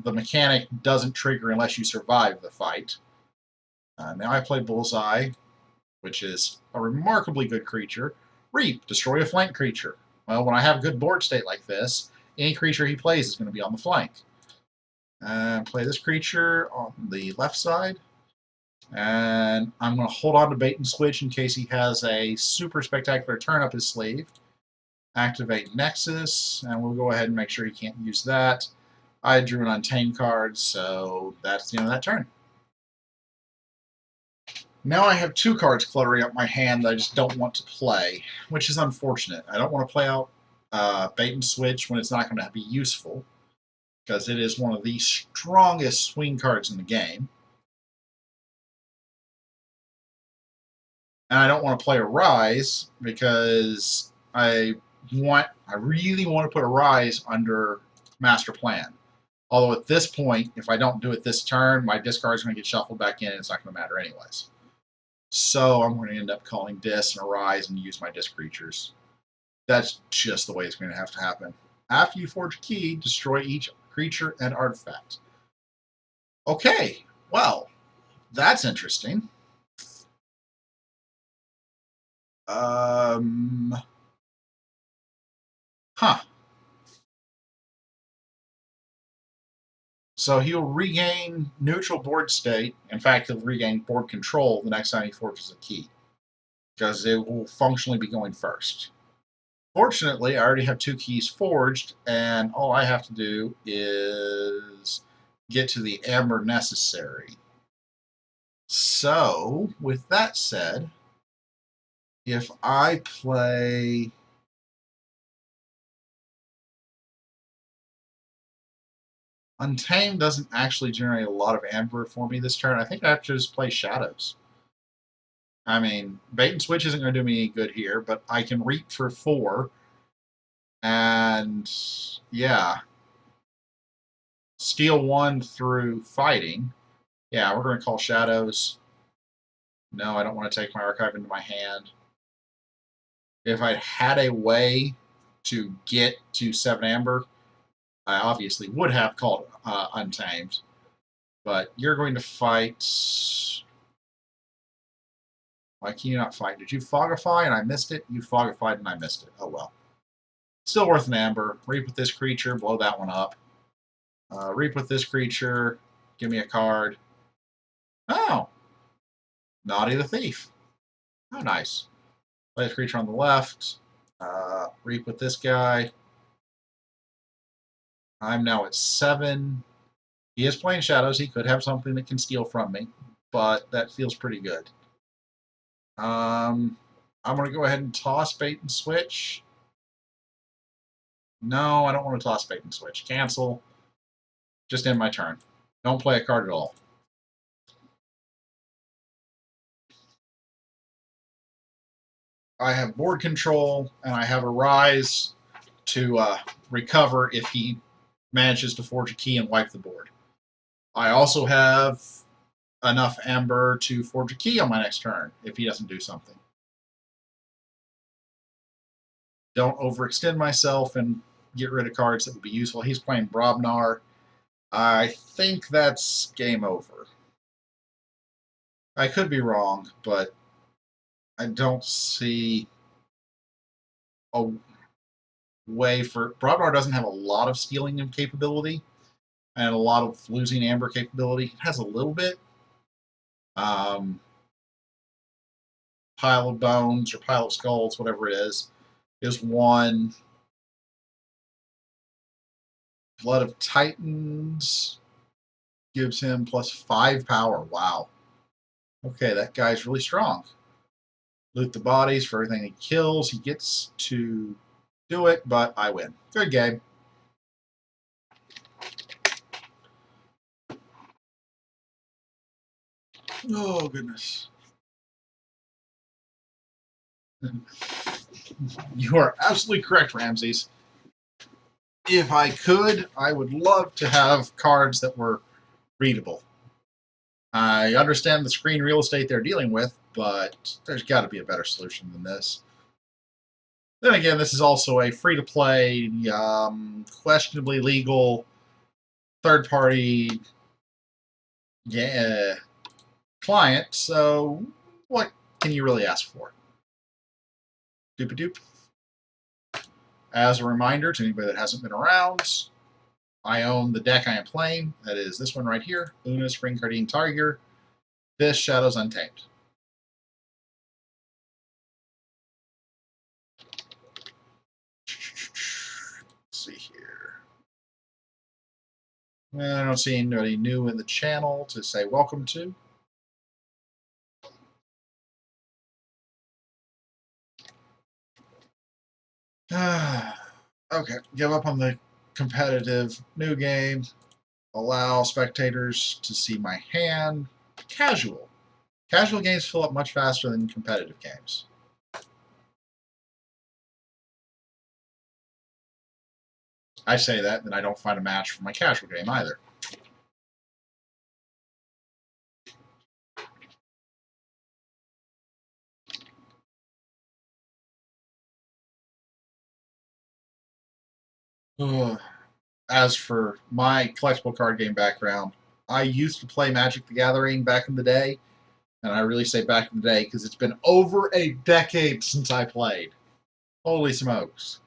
the mechanic doesn't trigger unless you survive the fight. Now I play Bullseye, which is a remarkably good creature. Reap, destroy a flank creature. Well, when I have good board state like this, any creature he plays is going to be on the flank. And play this creature on the left side. And I'm going to hold on to Bait and Switch in case he has a super spectacular turn up his sleeve. Activate Nexus, and we'll go ahead and make sure he can't use that. I drew an Untamed card, so that's the end of that turn. Now I have 2 cards cluttering up my hand that I just don't want to play, which is unfortunate. I don't want to play out Bait and Switch when it's not going to be useful, because it is one of the strongest swing cards in the game. And I don't want to play a Rise because I really want to put a Rise under Master Plan. Although at this point, if I don't do it this turn, my discard is going to get shuffled back in and it's not going to matter anyways. So I'm going to end up calling Dis and a Rise and use my Disc creatures. That's just the way it's going to have to happen. After you forge a key, destroy each creature and artifact. Okay, well, that's interesting. So he'll regain neutral board state. In fact, he'll regain board control the next time he forges a key, because it will functionally be going first. Fortunately, I already have 2 keys forged, and all I have to do is get to the amber necessary. So, with that said, if I play Untamed, doesn't actually generate a lot of amber for me this turn. I think I have to just play Shadows. I mean, Bait and Switch isn't going to do me any good here, but I can Reap for 4. And, yeah. Steal 1 through fighting. Yeah, we're going to call Shadows. No, I don't want to take my Archive into my hand. If I had a way to get to 7 amber, I obviously would have called Untamed. But you're going to fight... Why can you not fight? Did you Fogify and I missed it? You Fogified and I missed it. Oh well. Still worth an amber. Reap with this creature, blow that one up. Reap with this creature, give me a card. Oh! Naughty the Thief. Oh, nice. Play this creature on the left. Reap with this guy. I'm now at 7. He is playing Shadows. He could have something that can steal from me, but that feels pretty good. I'm going to go ahead and toss Bait and Switch. No, I don't want to toss Bait and Switch. Cancel. Just end my turn. Don't play a card at all. I have board control, and I have a Rise to recover if he manages to forge a key and wipe the board. I also have enough amber to forge a key on my next turn if he doesn't do something. Don't overextend myself and get rid of cards that would be useful. He's playing Brobnar. I think that's game over. I could be wrong, but I don't see a way for... Brobnar doesn't have a lot of stealing capability and a lot of losing amber capability. It has a little bit. Pile of Bones or Pile of Skulls, whatever it is 1. Blood of Titans gives him +5 power. Wow. Okay, that guy's really strong. Loot the bodies for everything he kills. He gets to do it, but I win. Good game. Oh, goodness. You are absolutely correct, Ramses. If I could, I would love to have cards that were readable. I understand the screen real estate they're dealing with, but there's got to be a better solution than this. Then again, this is also a free-to-play, questionably legal, third-party client, so what can you really ask for? Doop-a-doop. As a reminder to anybody that hasn't been around, I own the deck I am playing. That is this one right here, Oona, Springcardine, Tiger. This Shadows Untamed. Let's see here. I don't see anybody new in the channel to say welcome to. Okay, give up on the competitive new game. Allow spectators to see my hand. Casual. Casual games fill up much faster than competitive games. I say that, and I don't find a match for my casual game either. As for my collectible card game background, I used to play Magic the Gathering back in the day, and I really say back in the day because it's been over a decade since I played. Holy smokes.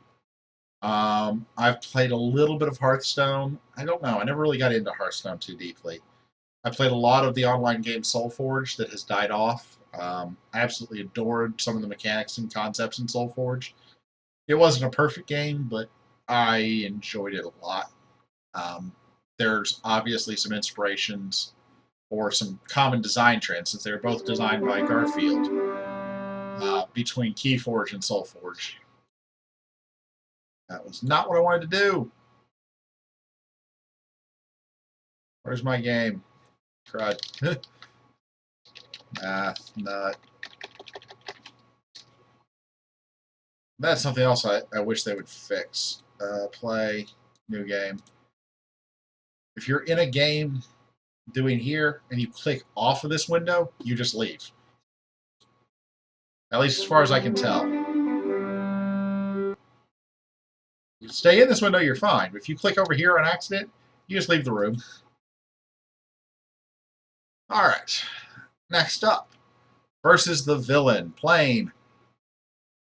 I've played a little bit of Hearthstone. I don't know. I never really got into Hearthstone too deeply. I played a lot of the online game Soulforge that has died off. I absolutely adored some of the mechanics and concepts in Soulforge. It wasn't a perfect game, but I enjoyed it a lot. There's obviously some inspirations or some common design trends, since they were both designed by Garfield, between Keyforge and Soulforge. That was not what I wanted to do. Where's my game? Crud. Nut. That's something else I wish they would fix. Play, new game. If you're in a game doing here and you click off of this window, you just leave. At least as far as I can tell. You stay in this window, you're fine. But if you click over here on accident, you just leave the room. Alright. Next up. Versus the villain. Playing.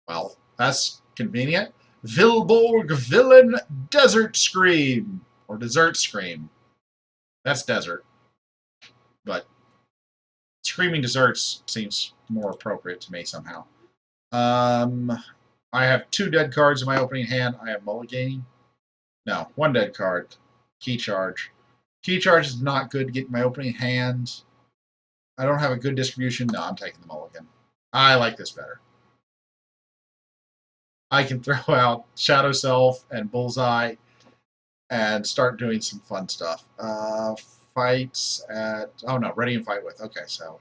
Well, that's convenient. Vilborg Villain Desert Scream. Or Desert Scream. That's desert. But Screaming Deserts seems more appropriate to me somehow. I have 2 dead cards in my opening hand. I have mulliganing. No, 1 dead card. Key charge. Key charge is not good to get in my opening hand. I don't have a good distribution. No, I'm taking the mulligan. I like this better. I can throw out Shadow Self and Bullseye and start doing some fun stuff. Fights at... Oh, no. Ready and Fight With. Okay, so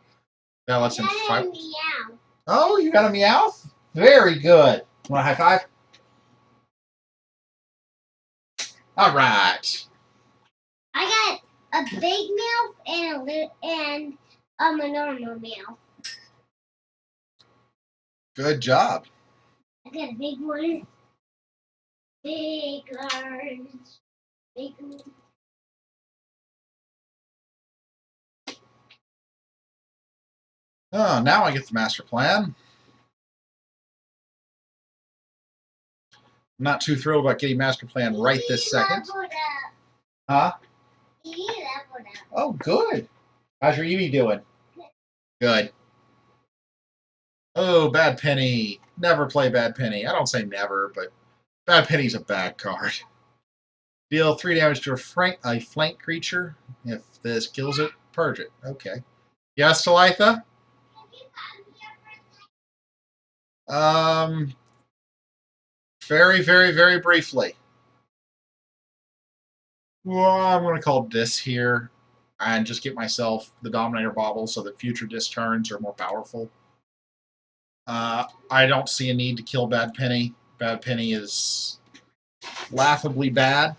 that lets him fight. Meow. Oh, you got a Meowth? Very good. Want a high five? All right. I got a big Meowth and a normal Meowth. Good job. I got a big one. Big cards. Big one. Oh, now I get the master plan. I'm not too thrilled about getting master plan right this second. Huh? Oh, good. How's your Eevee doing? Good. Oh, Bad Penny. Never play Bad Penny. I don't say never, but Bad Penny's a bad card. Deal 3 damage to a flank creature. If this kills it, purge it. Okay. Yes, Talitha? Very, very, very briefly. Well, I'm going to call this here and just get myself the Dominator Bauble so that future disc turns are more powerful. I don't see a need to kill Bad Penny. Bad Penny is laughably bad.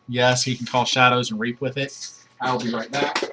Yes, he can call Shadows and Reap with it. I'll be right back.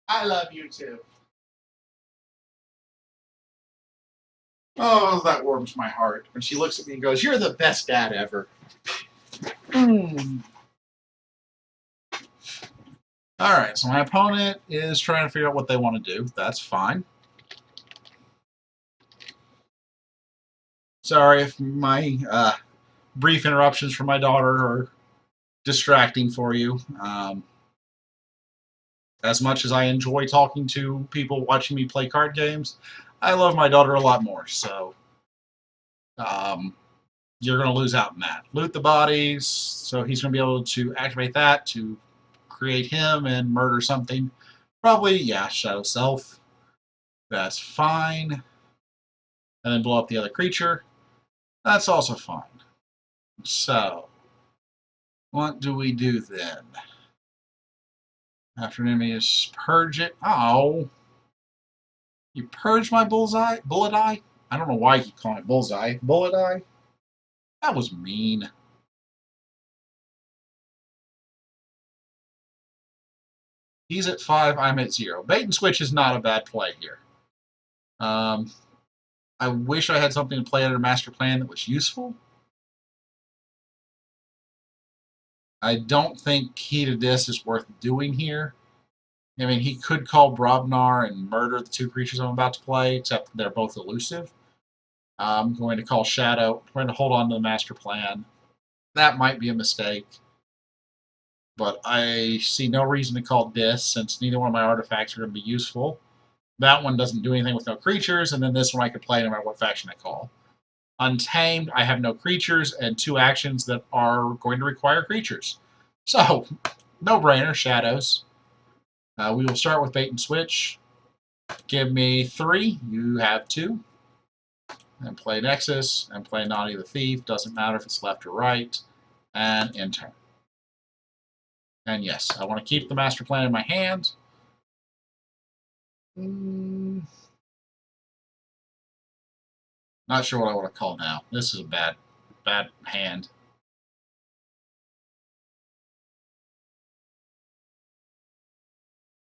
I love you too. Oh, that warms my heart. When she looks at me and goes, "You're the best dad ever." All right, so my opponent is trying to figure out what they want to do. That's fine. Sorry if my brief interruptions from my daughter are distracting for you. As much as I enjoy talking to people watching me play card games, I love my daughter a lot more. So you're going to lose out in that. Loot the bodies, so he's going to be able to activate that to create him and murder something. Probably, yeah, Shadow Self. That's fine. And then blow up the other creature. That's also fine. So, what do we do then? After an enemy is purge it. Oh! You purge my bullseye? Bullet eye? I don't know why you keep calling it bullseye. Bullet eye? That was mean. He's at 5, I'm at 0. Bait and switch is not a bad play here. I wish I had something to play under master plan that was useful. I don't think Key to Dis is worth doing here. I mean, he could call Brobnar and murder the 2 creatures I'm about to play, except they're both elusive. I'm going to call Shadow. I'm going to hold on to the master plan. That might be a mistake. But I see no reason to call Dis, since neither one of my artifacts are going to be useful. That one doesn't do anything with no creatures, and then this one I could play no matter what faction I call. Untamed, I have no creatures, and 2 actions that are going to require creatures. So, no-brainer, Shadows. We will start with Bait and Switch. Give me 3, you have 2. And play Nexus, and play Naughty the Thief. Doesn't matter if it's left or right. And end turn. And yes, I want to keep the master plan in my hand. Not sure what I want to call now. This is a bad hand.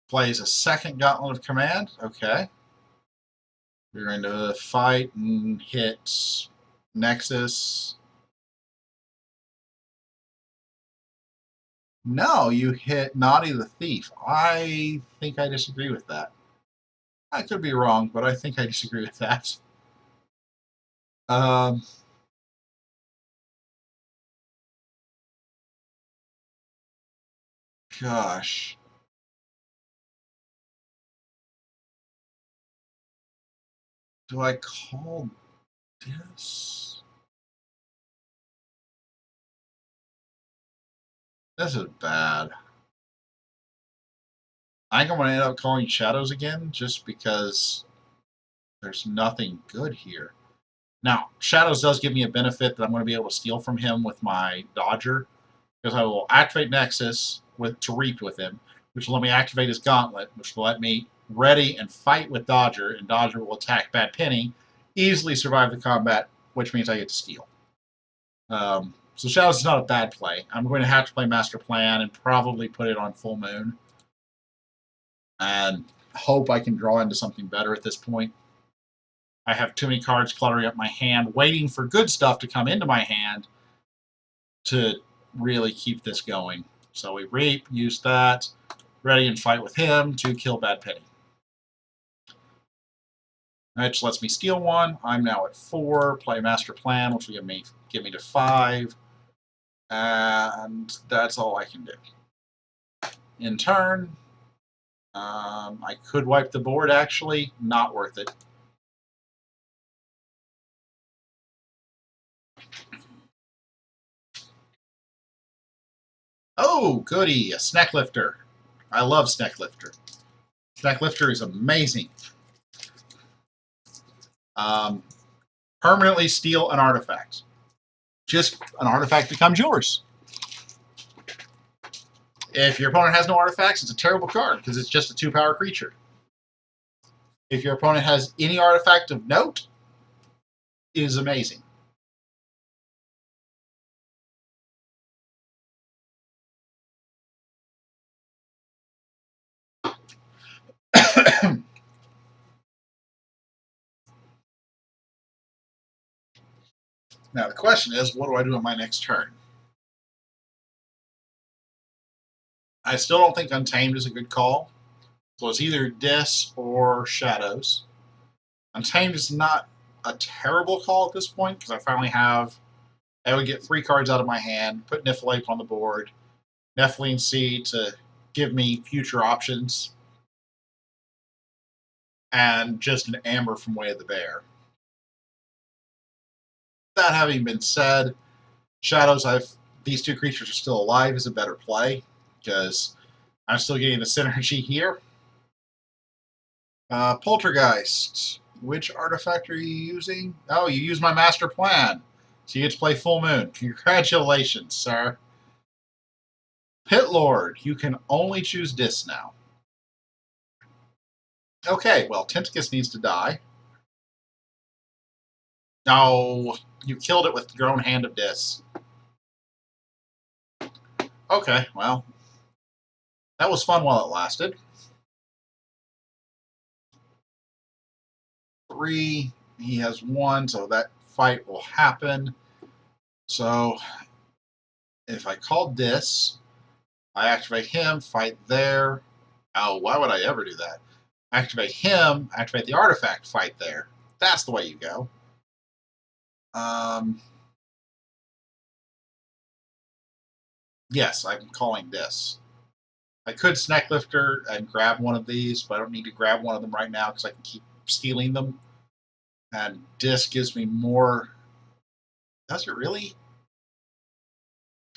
Plays a second Gauntlet of Command. Okay. We're going to fight and hit Nexus. No, you hit Naughty the Thief. I think I disagree with that. I could be wrong, but I think I disagree with that. Gosh. Do I call this? This is bad. I think I'm going to end up calling Shadows again, just because there's nothing good here. Now, Shadows does give me a benefit that I'm going to be able to steal from him with my Dodger, because I will activate Nexus to reap with him, which will let me activate his Gauntlet, which will let me ready and fight with Dodger, and Dodger will attack Bad Penny, easily survive the combat, which means I get to steal. So Shadows is not a bad play. I'm going to have to play Master Plan and probably put it on Full Moon, and hope I can draw into something better at this point. I have too many cards cluttering up my hand, waiting for good stuff to come into my hand to really keep this going. So we reap, use that, ready and fight with him to kill Bad Penny. That just lets me steal 1. I'm now at 4. Play Master Plan, which will give me to 5. And that's all I can do. In turn, I could wipe the board, actually. Not worth it. Oh, goody, a Snack Lifter. I love Snack Lifter. Snack Lifter is amazing. Permanently steal an artifact. Just an artifact becomes yours. If your opponent has no artifacts, it's a terrible card because it's just a 2-power creature. If your opponent has any artifact of note, it is amazing. Now the question is, what do I do on my next turn? I still don't think Untamed is a good call. So it's either Dis or Shadows. Untamed is not a terrible call at this point because I finally have. I would get 3 cards out of my hand, put Niflhape on the board, Nephilim Seed to give me future options, and just an Amber from Way of the Bear. That having been said, Shadows, these 2 creatures are still alive is a better play because I'm still getting the synergy here. Poltergeist. Which artifact are you using? Oh, you use my master plan. So you get to play Full Moon. Congratulations, sir. Pit Lord. You can only choose Dis now. Okay, well, Tentacus needs to die. No, you killed it with your own hand of Dis. Okay, well, that was fun while it lasted. 3, he has 1, so that fight will happen. So, if I call Dis, I activate him, fight there. Oh, why would I ever do that? Activate him, activate the artifact, fight there. That's the way you go. Yes, I'm calling Dis. I could Snacklifter and grab one of these, but I don't need to grab one of them right now because I can keep stealing them. And Dis gives me more. Does it really?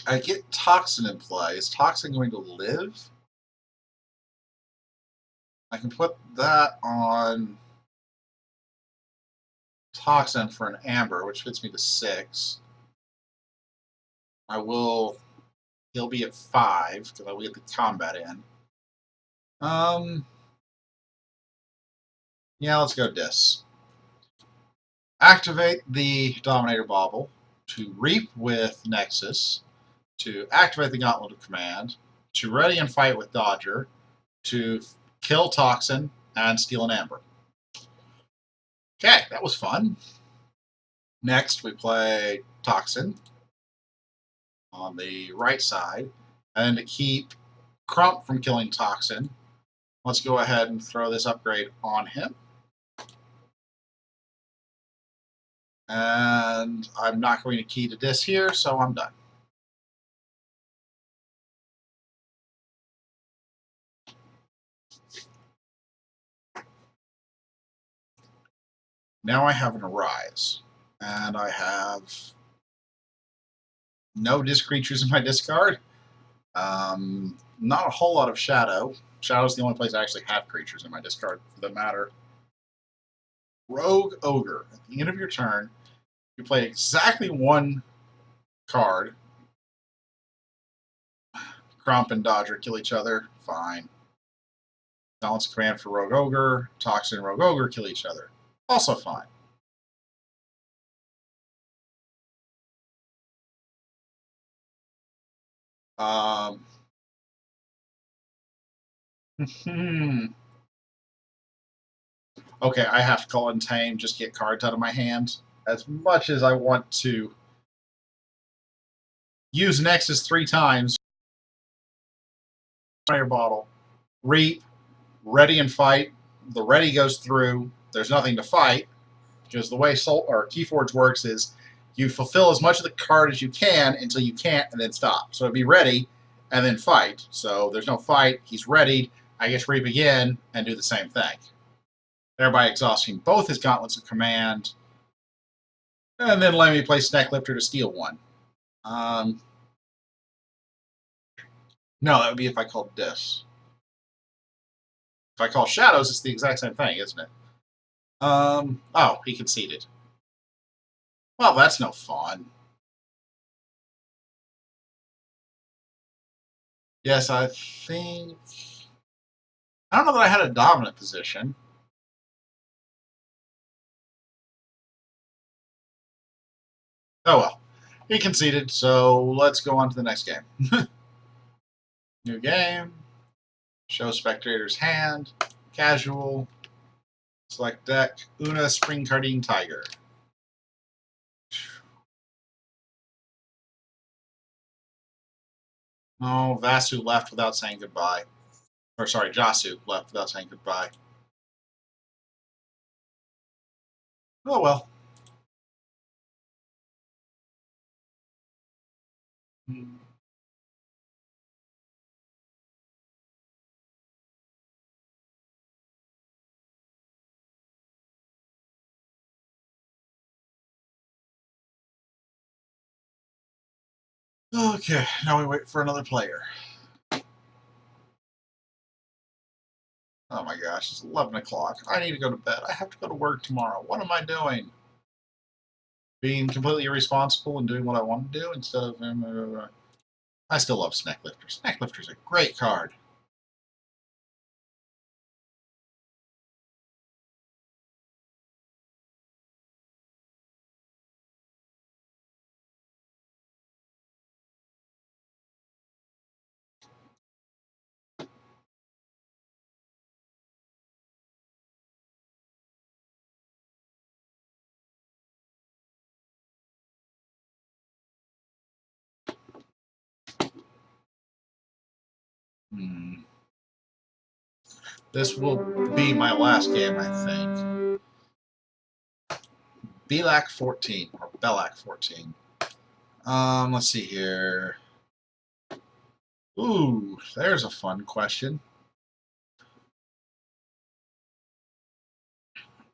I get Toxin in play. Is Toxin going to live? I can put that on Toxin for an Amber, which fits me to 6. I will. He'll be at 5 because I will get the combat in. Yeah, let's go Dis. Activate the Dominator Bauble to reap with Nexus, to activate the Gauntlet of Command, to ready and fight with Dodger, to kill Toxin, and steal an Amber. Okay, that was fun. Next, we play Toxin on the right side, and to keep Crump from killing Toxin, let's go ahead and throw this upgrade on him. And I'm not going to key to Dis here, so I'm done. Now I have an Arise, and I have no Disc creatures in my discard. Not a whole lot of Shadow. Shadow's the only place I actually have creatures in my discard, for that matter. Rogue Ogre. At the end of your turn, you play exactly 1 card. Crump and Dodger kill each other. Fine. Balance of Command for Rogue Ogre. Toxin and Rogue Ogre kill each other. Also fine. Okay, I have to call Untamed, just get cards out of my hand. As much as I want to use Nexus 3 times, your bottle, reap, ready and fight. The ready goes through. There's nothing to fight because the way Keyforge works is you fulfill as much of the card as you can until you can't, and then stop. So it'd be ready and then fight. So there's no fight. He's ready. I guess reap again and do the same thing, thereby exhausting both his Gauntlets of Command, and then let me play Snacklifter to steal 1. No, that would be if I called Dis. If I call Shadows, it's the exact same thing, isn't it? Oh, he conceded. Well, that's no fun. Yes, I think... I don't know that I had a dominant position. Oh well. He conceded, so let's go on to the next game. New game. Show spectator's hand. Casual. Select deck. Oona, Springcardine, Tiger. Oh, Vasu left without saying goodbye. Or sorry, Jasu left without saying goodbye. Oh well. Okay, now we wait for another player. Oh my gosh, it's 11 o'clock. I need to go to bed. I have to go to work tomorrow. What am I doing? Being completely irresponsible and doing what I want to do instead of... I still love Snack Lifter. Snack Lifter's a great card. This will be my last game, I think. Belak 14, or Belak 14. Let's see here. Ooh, there's a fun question.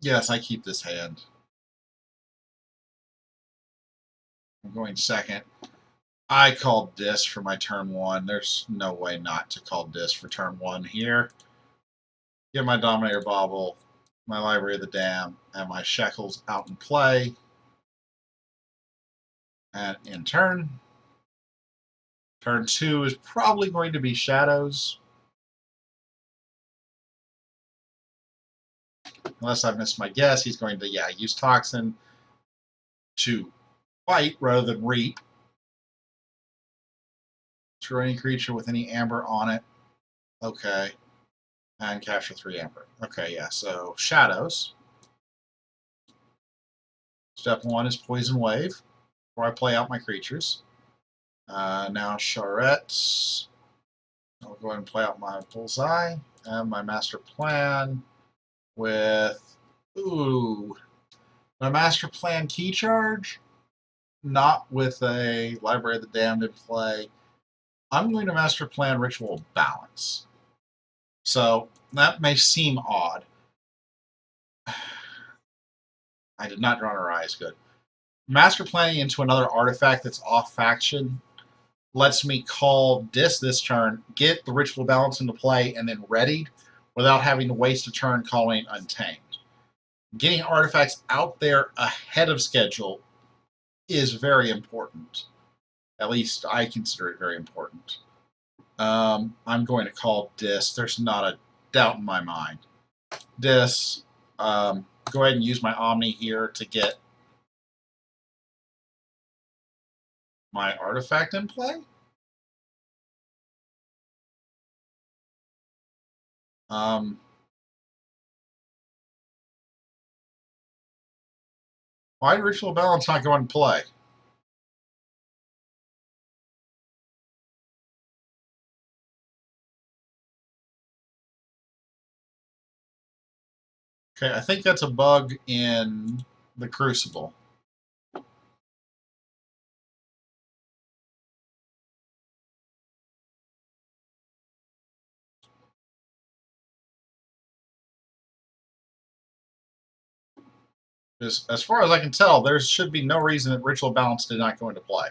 Yes, I keep this hand. I'm going second. I called this for my turn 1. There's no way not to call this for turn 1 here. Get my Dominator Bauble, my Library of the Dam, and my Shekels out in play. And in turn. Turn 2 is probably going to be Shadows. Unless I missed my guess, he's going to, use Toxin to fight rather than reap. Destroy any creature with any amber on it. Okay. And capture 3 amber. Okay, yeah, so Shadows. Step 1 is Poison Wave, before I play out my creatures. Now Charette. I'll go ahead and play out my Bullseye and my Master Plan with, my Master Plan Key Charge, not with a Library of the Damned in play. I'm going to Master Plan Ritual Balance. So that may seem odd. I did not draw her eyes good. Master Planning into another artifact that's off faction lets me call this turn, get the Ritual Balance into play, and then readied without having to waste a turn calling Untamed. Getting artifacts out there ahead of schedule is very important. At least I consider it very important. I'm going to call this. There's not a doubt in my mind. This. Go ahead and use my Omni here to get my artifact in play. Why did Ritual Balance not go in play? Okay, I think that's a bug in the Crucible. As far as I can tell, there should be no reason that Ritual Balance did not go into play.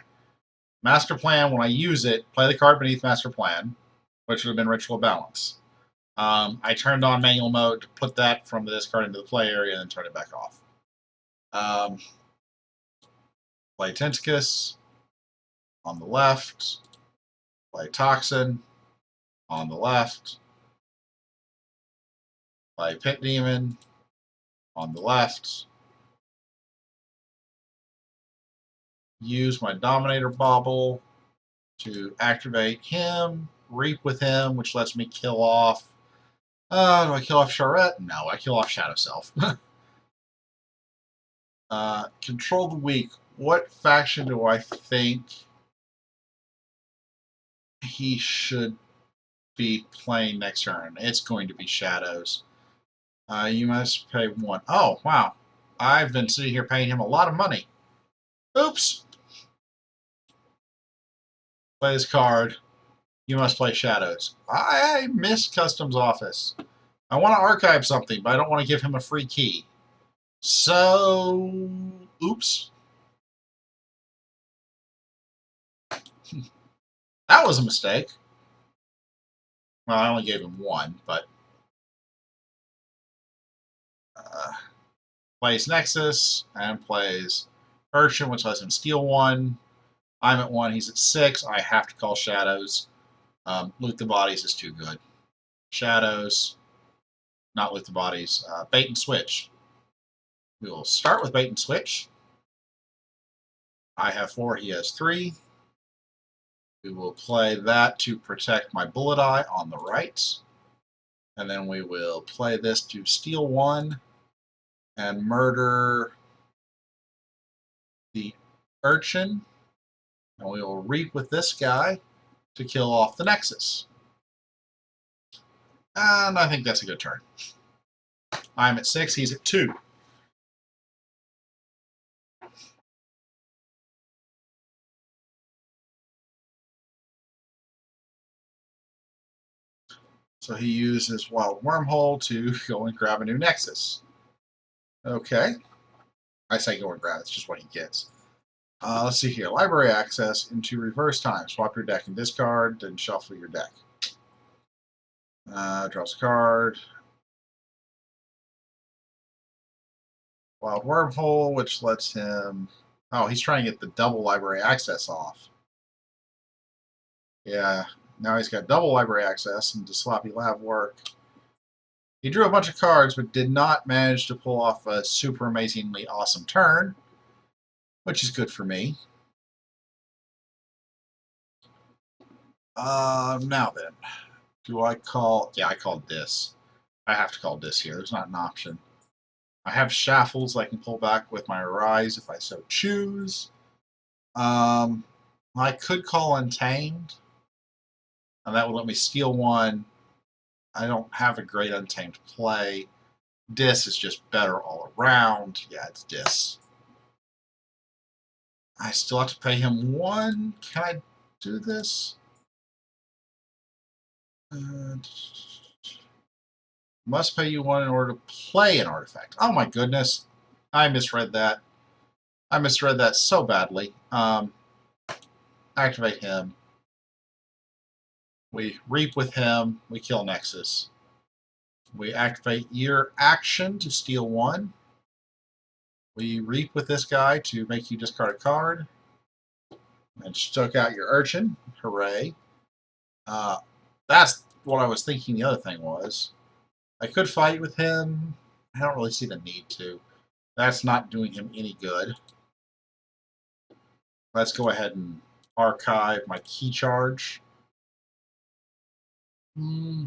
Master Plan, when I use it, play the card beneath Master Plan, which would have been Ritual Balance. I turned on manual mode to put that from the discard into the play area and then turn it back off. Play Tentacus on the left. Play Toxin. on the left. Play Pit Demon on the left. Use my Dominator Bauble to activate him. Reap with him, which lets me kill off. Do I kill off Charette? No, I kill off Shadow Self. Control the weak. What faction do I think he should be playing next turn? It's going to be Shadows. You must pay 1. Oh, wow. I've been sitting here paying him a lot of money. Oops. Play his card. You must play Shadows. I missed Customs Office. I want to archive something, but I don't want to give him a free key. So, oops. That was a mistake. Well, I only gave him 1, but plays Nexus and plays Urchin, which lets him steal 1. I'm at 1, he's at 6. I have to call Shadows. Loot the Bodies is too good. Shadows, not Loot the Bodies. Bait and Switch. We will start with Bait and Switch. I have 4, he has 3. We will play that to protect my Bullet Eye on the right. And then we will play this to steal 1 and murder the Urchin. And we will reap with this guy to kill off the Nexus. And I think that's a good turn. I'm at 6, he's at 2. So he uses Wild Wormhole to go and grab a new Nexus. Okay. I say go and grab, it's just what he gets. Let's see here. Library access into reverse time. Swap your deck and discard, then shuffle your deck. Draws a card. Wild Wormhole, which lets him... Oh, he's trying to get the double library access off. Yeah, now he's got double library access, and does Sloppy Lab work? He drew a bunch of cards, but did not manage to pull off a super amazingly awesome turn, which is good for me. Now then, do I call... Yeah, I called this. I have to call this here. There's not an option. I have Shaffles I can pull back with my Rise if I so choose. I could call Untamed, and that would let me steal 1. I don't have a great Untamed play. Dis is just better all around. Yeah, it's Dis. I still have to pay him 1. Can I do this? Must pay you 1 in order to play an artifact. Oh my goodness. I misread that. I misread that so badly. Activate him. We reap with him. We kill Nexus. We activate your action to steal 1. We reap with this guy to make you discard a card. And stuck out your Urchin. Hooray. That's what I was thinking the other thing was. I could fight with him. I don't really see the need to. That's not doing him any good. Let's go ahead and archive my key charge. Lay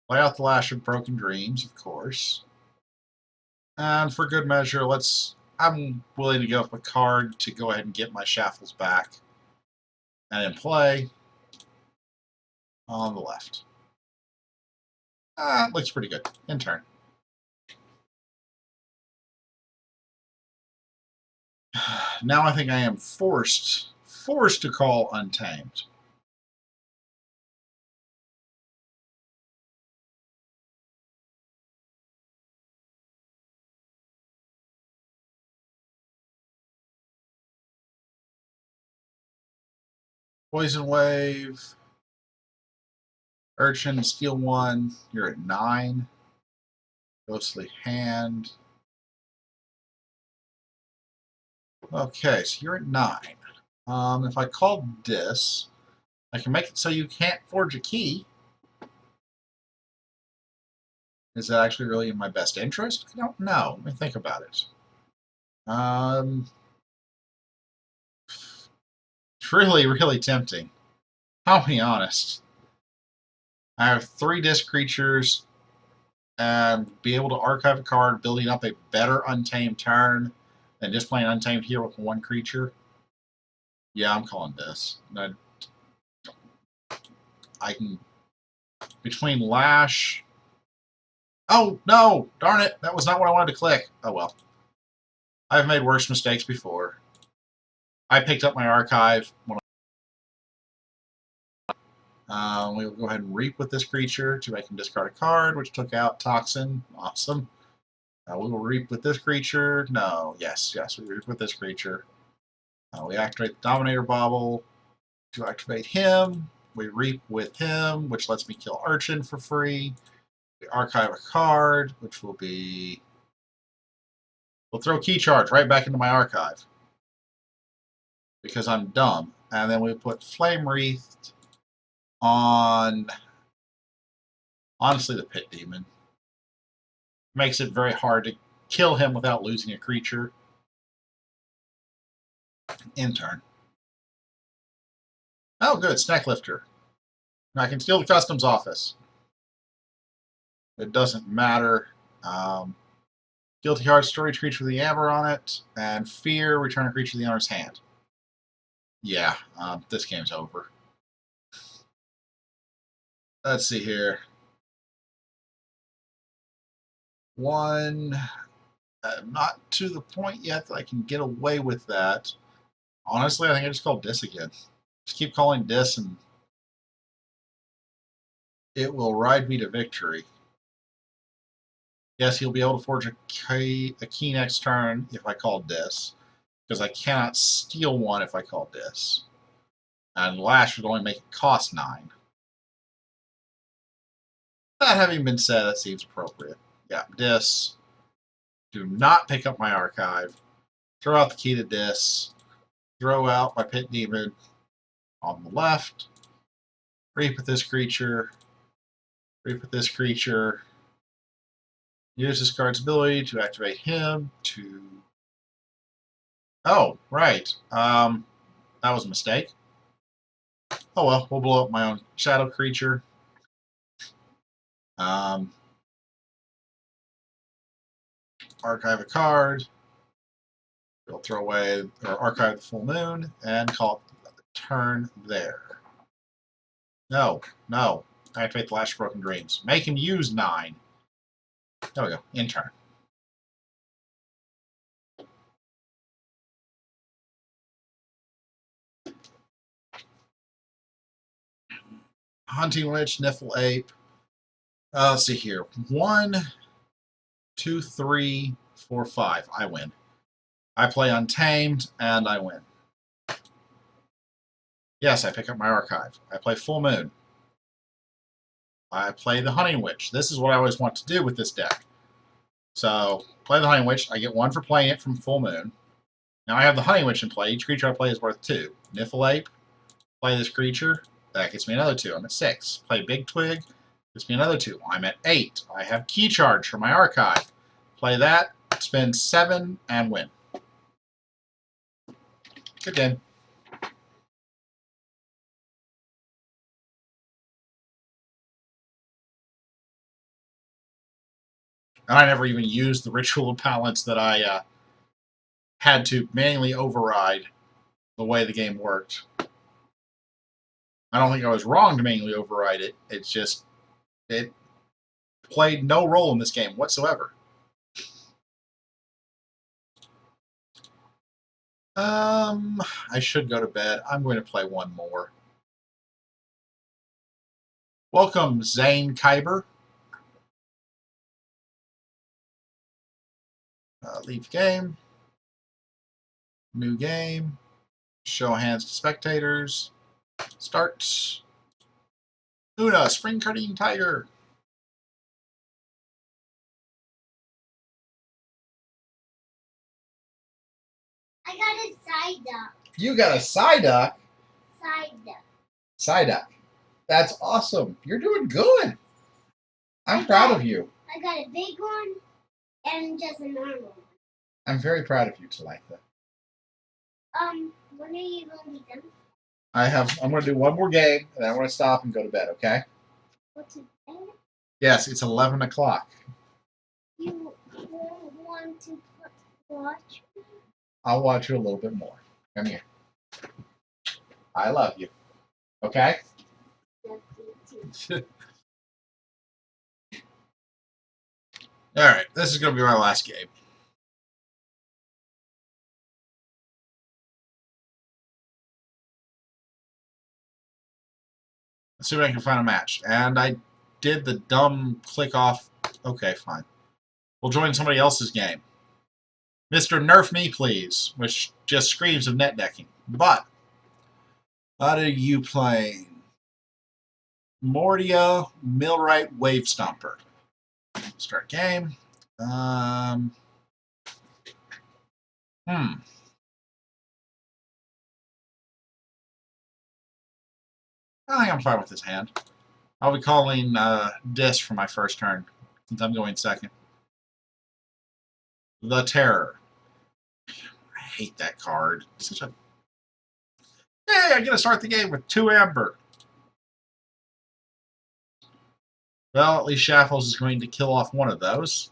out the Lash of Broken Dreams, of course. And for good measure, I'm willing to give up a card to go ahead and get my Shaffles back. And then play on the left. It looks pretty good. In turn. Now I think I am forced to call Untamed. Poison Wave. Urchin, steal 1. You're at 9. Ghostly Hand. Okay, so you're at 9. If I called this, I can make it so you can't forge a key. Is that actually really in my best interest? I don't know. Let me think about it. It's really, really tempting. I'll be honest. I have 3 disc creatures and be able to archive a card, building up a better Untamed turn than just playing Untamed here with 1 creature. Yeah, I'm calling this. I can... Between Lash... Oh, no! Darn it! That was not what I wanted to click. Oh, well. I've made worse mistakes before. I picked up my archive. We'll go ahead and reap with this creature to make him discard a card, which took out Toxin. Awesome. We will reap with this creature. No, yes, we reap with this creature. We activate the Dominator Bauble to activate him. We reap with him, which lets me kill Urchin for free. We archive a card, which will be... We'll throw Key Charge right back into my archive. Because I'm dumb. And then we put Flame Wreath on... Honestly, the Pit Demon. Makes it very hard to kill him without losing a creature. In turn. Oh, good. Snack Lifter. I can steal the customs office. It doesn't matter. Guilty Heart, storage creature with the amber on it. And Fear, return a creature to the owner's hand. Yeah, this game's over. Let's see here. 1. Not to the point yet that I can get away with that. Honestly, I think I just call Dis again. Just keep calling Dis and it will ride me to victory. Yes, he'll be able to forge a key next turn if I call Dis, because I cannot steal 1 if I call Dis. And Lash would only make it cost 9. That having been said, that seems appropriate. Yeah, Dis. Do not pick up my archive. Throw out the key to Dis. Throw out my Pit Demon on the left. Reap with this creature. Reap with this creature. Use this card's ability to activate him to... Oh, right. That was a mistake. Oh well, we'll blow up my own shadow creature. Archive a card. We'll throw away or archive the full moon and call it the turn there. No. Activate the Lash Broken Dreams. Make him use 9. There we go. In turn. Hunting Witch, Niffle Ape. Let's see here. 1, 2, 3, 4, 5. I win. I play Untamed, and I win. Yes, I pick up my archive. I play Full Moon. I play the Hunting Witch. This is what I always want to do with this deck. So, play the Hunting Witch. I get 1 for playing it from Full Moon. Now I have the Hunting Witch in play. Each creature I play is worth 2. Niffle Ape. Play this creature. That gets me another 2. I'm at 6. Play Big Twig. Gets me another 2. I'm at 8. I have Key Charge for my archive. Play that. Spend 7 and win. Good game. And I never even used the Ritual of Balance that I had to manually override the way the game worked. I don't think I was wrong to manually override it. It's just, it played no role in this game whatsoever. I should go to bed. I'm going to play 1 more. Welcome, Zane Kyber. Leave game. New game. Show hands to spectators. Start. Oona, Springcardine Tiger. I got a Psyduck. You got a Psyduck? Psyduck. Psyduck. That's awesome. You're doing good. I'm proud of you. I got a big one and just a normal one. I'm very proud of you, Talitha. When are you going to be done? I'm going to do one more game, and then I'm going to stop and go to bed, okay? What's it? Yes, it's 11 o'clock. You want to watch me? I'll watch you a little bit more. Come here. I love you. Okay? Love you too. Alright, this is going to be my last game. Let's see if I can find a match. And I did the dumb click off. Okay, fine. We'll join somebody else's game. Mr. Nerf Me, please, which just screams of net decking. But, what are you playing? Mordia, Millwright, Wave Stomper. Start game. I think I'm fine with this hand. I'll be calling Dis for my first turn, since I'm going second. The Terror. I hate that card. It's such a... Hey, I get to start the game with 2 Amber. Well, at least Shaffles is going to kill off one of those.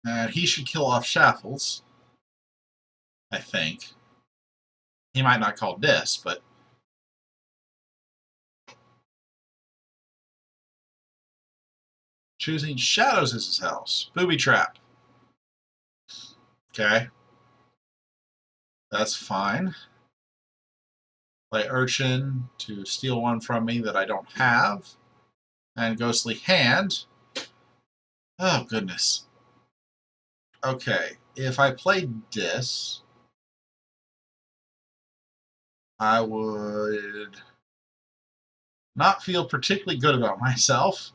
And he should kill off Shaffles, I think. He might not call Dis, but... Choosing Shadows as his house. Booby Trap. Okay. That's fine. Play Urchin to steal one from me that I don't have. And Ghostly Hand. Oh, goodness. Okay. If I play Dis, I would not feel particularly good about myself.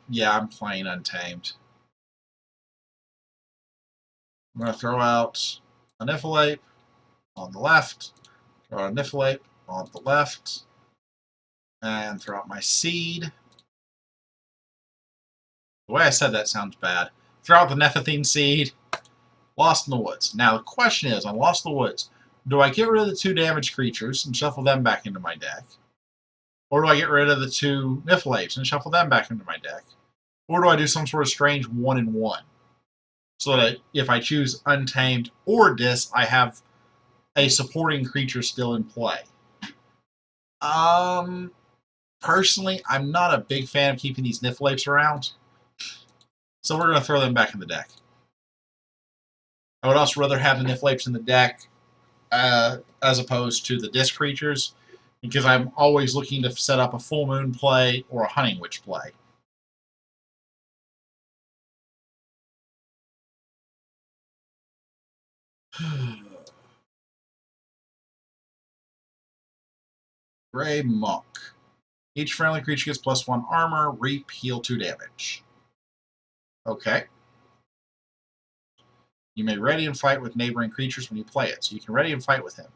Yeah, I'm playing Untamed. I'm going to throw out a Niffleape on the left, throw out a Niffleape on the left, and throw out my Seed. The way I said that sounds bad. Throw out the Nephathine Seed. Lost in the Woods. Now, the question is, on Lost in the Woods, do I get rid of the 2 damaged creatures and shuffle them back into my deck? Or do I get rid of the 2 Niffleapes and shuffle them back into my deck? Or do I do some sort of strange 1-in-1? So that if I choose Untamed or Dis, I have a supporting creature still in play. Personally, I'm not a big fan of keeping these Niffleapes around. So we're going to throw them back in the deck. I would also rather have the Niffleapes in the deck as opposed to the Disc creatures, because I'm always looking to set up a Full Moon play or a Hunting Witch play. Gray Monk. Each friendly creature gets +1 armor, reap, heal 2 damage. Okay. You may ready and fight with neighboring creatures when you play it, so you can ready and fight with him.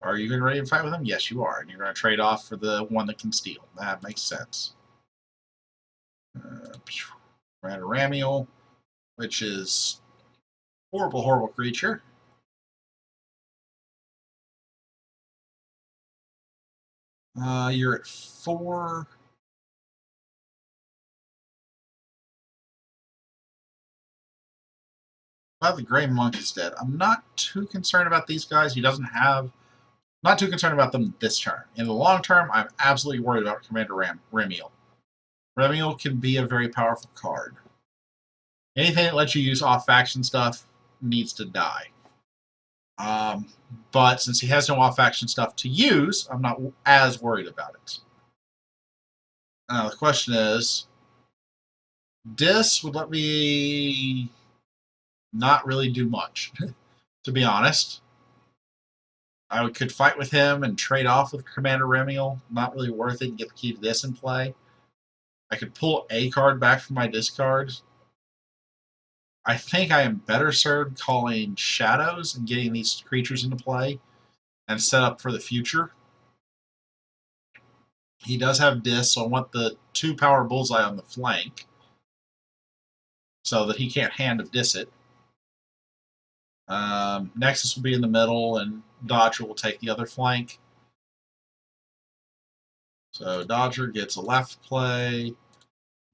Are you going to ready and fight with him? Yes, you are. And you're going to trade off for the one that can steal. That makes sense. Ramiel, which is horrible, horrible creature. You're at 4. Well, the Gray Monk is dead. I'm not too concerned about these guys. He doesn't have... Not too concerned about them this turn. In the long term, I'm absolutely worried about Commander Ramiel. Ramiel can be a very powerful card. Anything that lets you use off-faction stuff needs to die. But since he has no off-faction stuff to use, I'm not as worried about it. Now, the question is, Dis would let me not really do much, to be honest. I could fight with him and trade off with Commander Remiel. Not really worth it and get the key to this in play. I could pull a card back from my discard. I think I am better served calling Shadows and getting these creatures into play and set up for the future. He does have Dis, so I want the 2-power Bullseye on the flank so that he can't Hand of Dis it. Nexus will be in the middle, and Dodger will take the other flank. So Dodger gets a left play,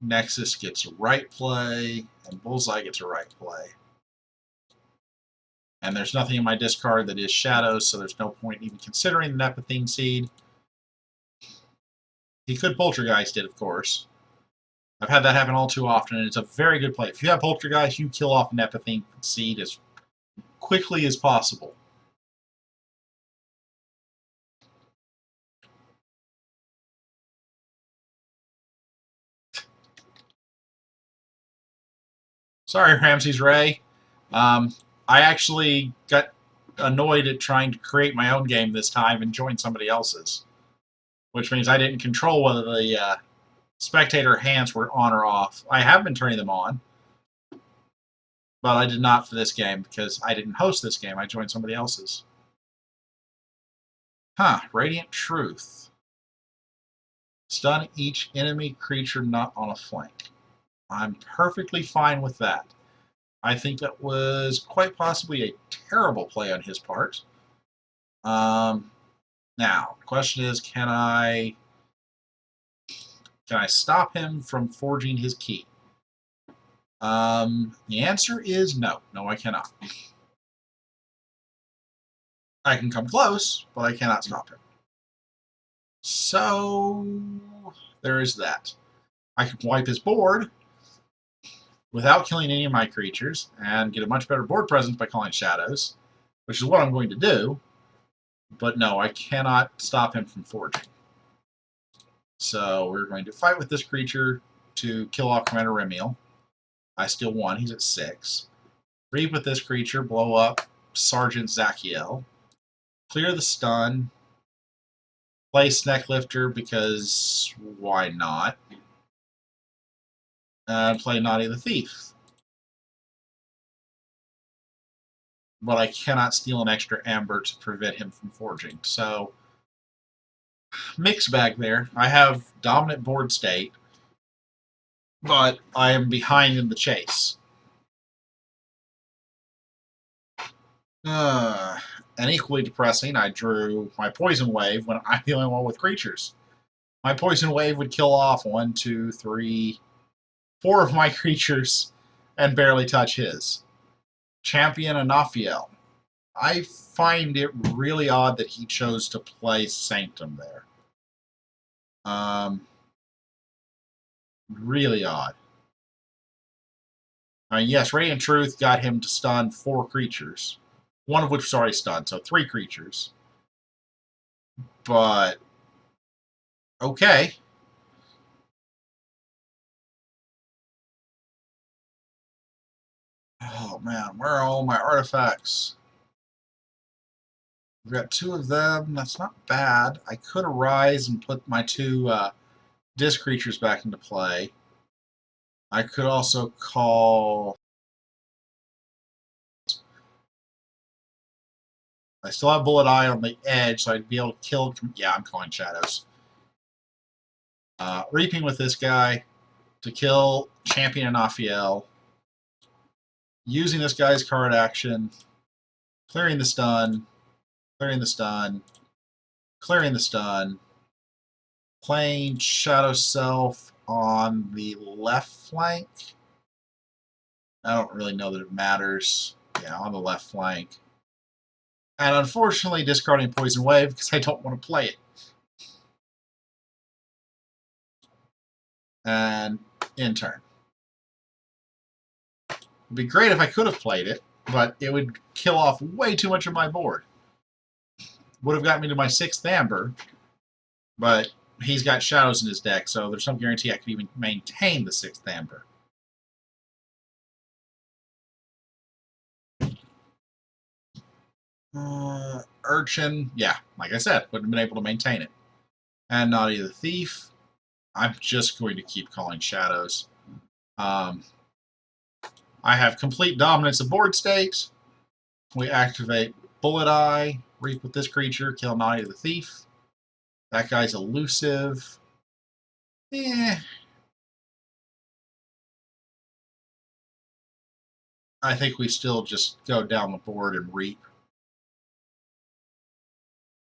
Nexus gets a right play, and Bullseye gets a right play. And there's nothing in my discard that is Shadows, so there's no point even considering the Nepethine Seed. He could Poltergeist it, of course. I've had that happen all too often, and it's a very good play. If you have Poltergeist, you kill off Nepethine Seed as quickly as possible. Sorry, Ramses Ray. I actually got annoyed at trying to create my own game this time and join somebody else's, which means I didn't control whether the spectator hands were on or off. I have been turning them on, but I did not for this game because I didn't host this game. I joined somebody else's. Radiant Truth. Stun each enemy creature not on a flank. I'm perfectly fine with that. I think that was quite possibly a terrible play on his part. Now, the question is, can I stop him from forging his key? The answer is no. No, I cannot. I can come close, but I cannot stop him. So, there is that. I can wipe his board without killing any of my creatures and get a much better board presence by calling Shadows, which is what I'm going to do. But no, I cannot stop him from forging. So we're going to fight with this creature to kill off Commander Remiel. I steal 1. He's at 6. Reap with this creature, blow up Sergeant Zachiel. Clear the stun. Play Snecklifter because why not? And play Naughty the Thief. But I cannot steal an extra Amber to prevent him from forging. So, mixed bag there. I have dominant board state, but I am behind in the chase. And equally depressing, I drew my Poison Wave when I'm the only one with creatures. My Poison Wave would kill off 1, 2, 3, 4 of my creatures and barely touch his. Champion Anafiel. I find it really odd that he chose to play Sanctum there. Really odd. I mean, yes, Radiant Truth got him to stun 4 creatures. 1 of which was already stunned, so 3 creatures. But, okay. Oh man, where are all my artifacts? We've got 2 of them. That's not bad. I could arise and put my 2 disc creatures back into play. I could also call... I still have Bullet Eye on the edge, so I'd be able to kill... Yeah, I'm calling Shadows. Reaping with this guy to kill Champion Anafiel. Using this guy's card action. Clearing the stun. Clearing the stun. Clearing the stun. Playing Shadow Self on the left flank. I don't really know that it matters. Yeah, on the left flank. And unfortunately discarding Poison Wave because I don't want to play it. And in turn. It would be great if I could have played it, but it would kill off way too much of my board. Would have gotten me to my 6th Amber, but he's got Shadows in his deck, so there's no guarantee I could even maintain the 6th Amber. Urchin, yeah, like I said, wouldn't have been able to maintain it. And Naughty the Thief, I'm just going to keep calling shadows. I have complete dominance of board state. We activate Bullet Eye, reap with this creature, kill Naughty the Thief. That guy's elusive. Eh. I think we still just go down the board and reap.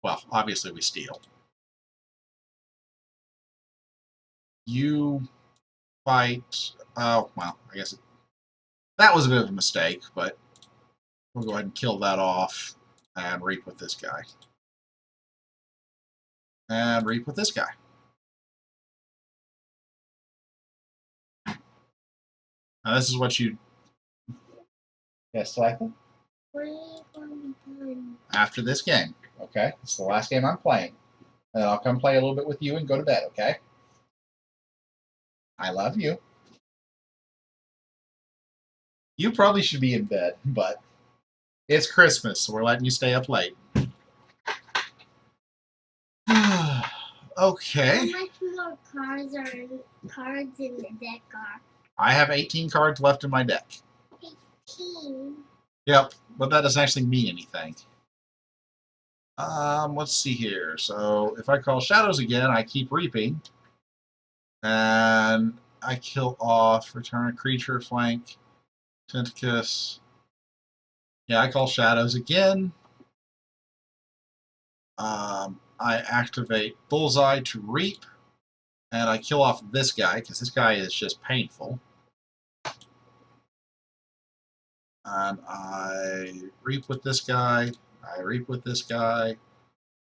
Well, obviously we steal. You fight. Oh, well, I guess that was a bit of a mistake, but we'll go ahead and kill that off and reap with this guy. And reap with this guy. Now, this is what you. Yes, Selecta? After this game, okay? It's the last game I'm playing. And then I'll come play a little bit with you and go to bed, okay? I love you. You probably should be in bed, but it's Christmas, so we're letting you stay up late. Okay. How much more cards in the deck are? I have 18 cards left in my deck. 18? Yep, but that doesn't actually mean anything. Let's see here. So if I call shadows again, I keep reaping. And I kill off, return a creature, flank, Tentacus. Yeah, I call shadows again. I activate Bullseye to reap. And I kill off this guy, because this guy is just painful. And I reap with this guy. I reap with this guy.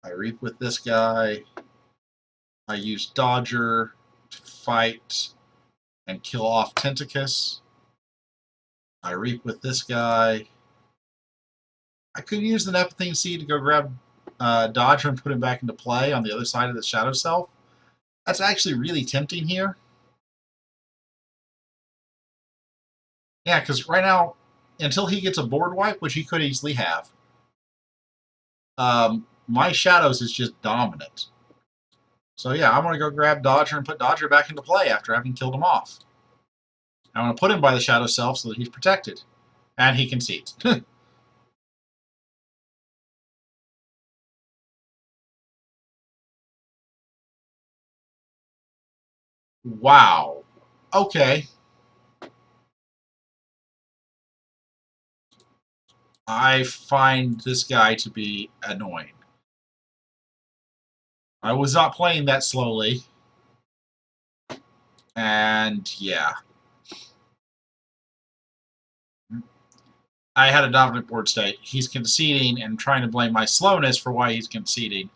I reap with this guy. I use Dodger to fight and kill off Tentacus. I reap with this guy. I could use the Nepentine Seed to go grab Dodger and put him back into play on the other side of the Shadow Self. That's actually really tempting here. Yeah, because right now, until he gets a board wipe, which he could easily have, my Shadows is just dominant. So yeah, I'm going to go grab Dodger and put Dodger back into play after having killed him off. I'm going to put him by the Shadow Self so that he's protected. And he concedes. Wow. Okay. I find this guy to be annoying. I was not playing that slowly. And yeah. I had a dominant board state. He's conceding and trying to blame my slowness for why he's conceding.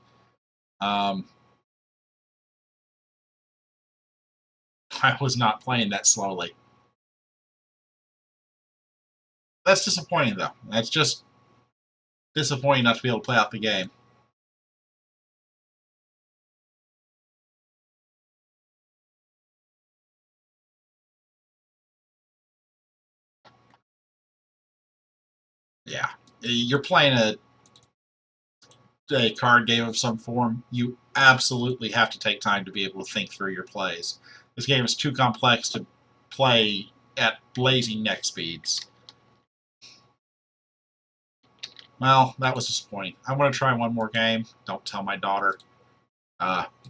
I was not playing that slowly. That's disappointing, though. That's just disappointing not to be able to play out the game. Yeah. You're playing a card game of some form. You absolutely have to take time to be able to think through your plays. This game is too complex to play at blazing neck speeds. Well, that was disappointing. I'm going to try one more game. Don't tell my daughter.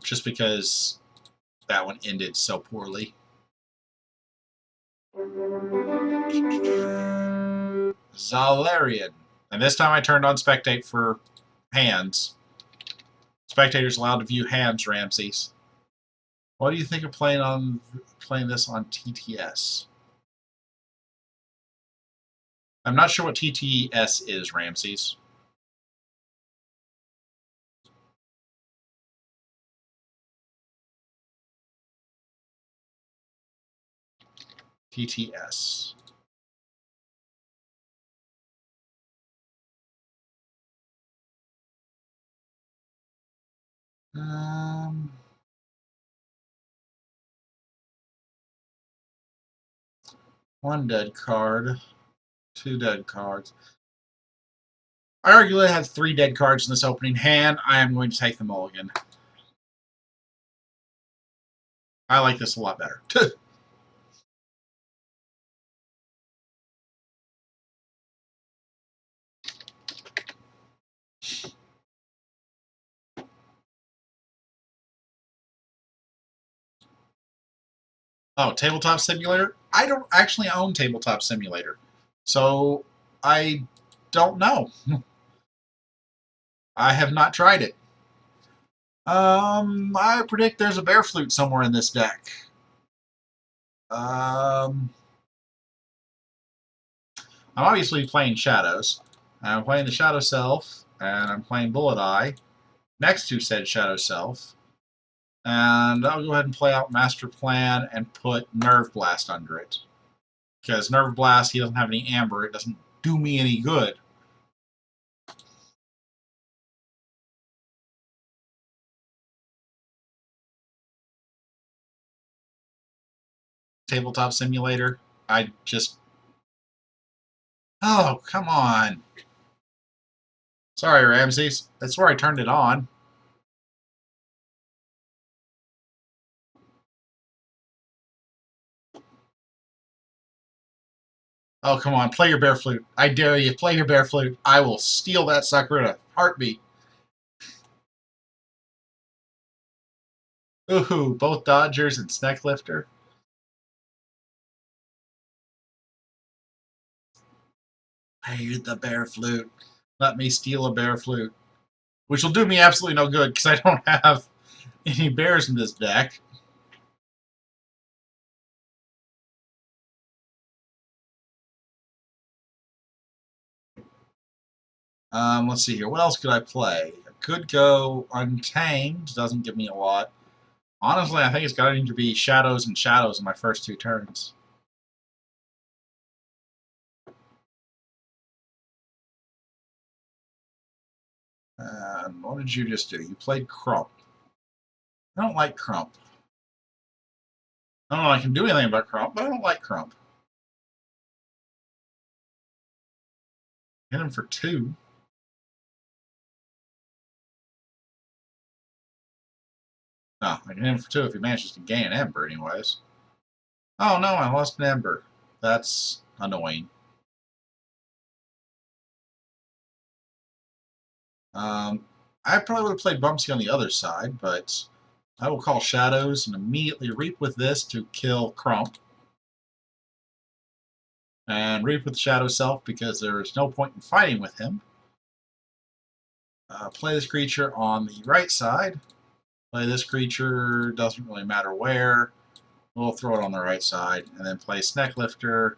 Just because that one ended so poorly. Zalarian. And this time I turned on Spectate for hands. Spectators allowed to view hands, Ramses. What do you think of playing this on TTS? I'm not sure what TTS is, Ramses. TTS. One dead card. Two dead cards. I arguably had 3 dead cards in this opening hand. I am going to take the mulligan. I like this a lot better. Oh, Tabletop Simulator? I don't actually own Tabletop Simulator. So, I don't know. I have not tried it. I predict there's a bear flute somewhere in this deck. I'm obviously playing Shadows. I'm playing the Shadow Self, and I'm playing Bullet Eye next to said Shadow Self. And I'll go ahead and play out Master Plan and put Nerve Blast under it. Because Nerve Blast, he doesn't have any amber. It doesn't do me any good. Tabletop Simulator. I just... Oh, come on. Sorry, Ramses. That's where I turned it on. Oh, come on. Play your bear flute. I dare you. Play your bear flute. I will steal that sucker in a heartbeat. Ooh, both Dodgers and Snack Lifter. Play the bear flute. Let me steal a bear flute. Which will do me absolutely no good because I don't have any bears in this deck. Let's see here. What else could I play? I could go Untamed. Doesn't give me a lot. Honestly, I think it's got to need to be Shadows and Shadows in my first 2 turns. And what did you just do? You played Crump. I don't like Crump. I don't know I can do anything about Crump, but I don't like Crump. Hit him for 2. No, I can hit him for 2 if he manages to gain an Ember anyways. Oh no, I lost an Ember. That's annoying. I probably would have played Bumsy on the other side, but I will call Shadows and immediately Reap with this to kill Crump. And Reap with Shadow Self because there is no point in fighting with him. Play this creature on the right side. Play this creature, doesn't really matter where. We'll throw it on the right side. And then play Snack Lifter.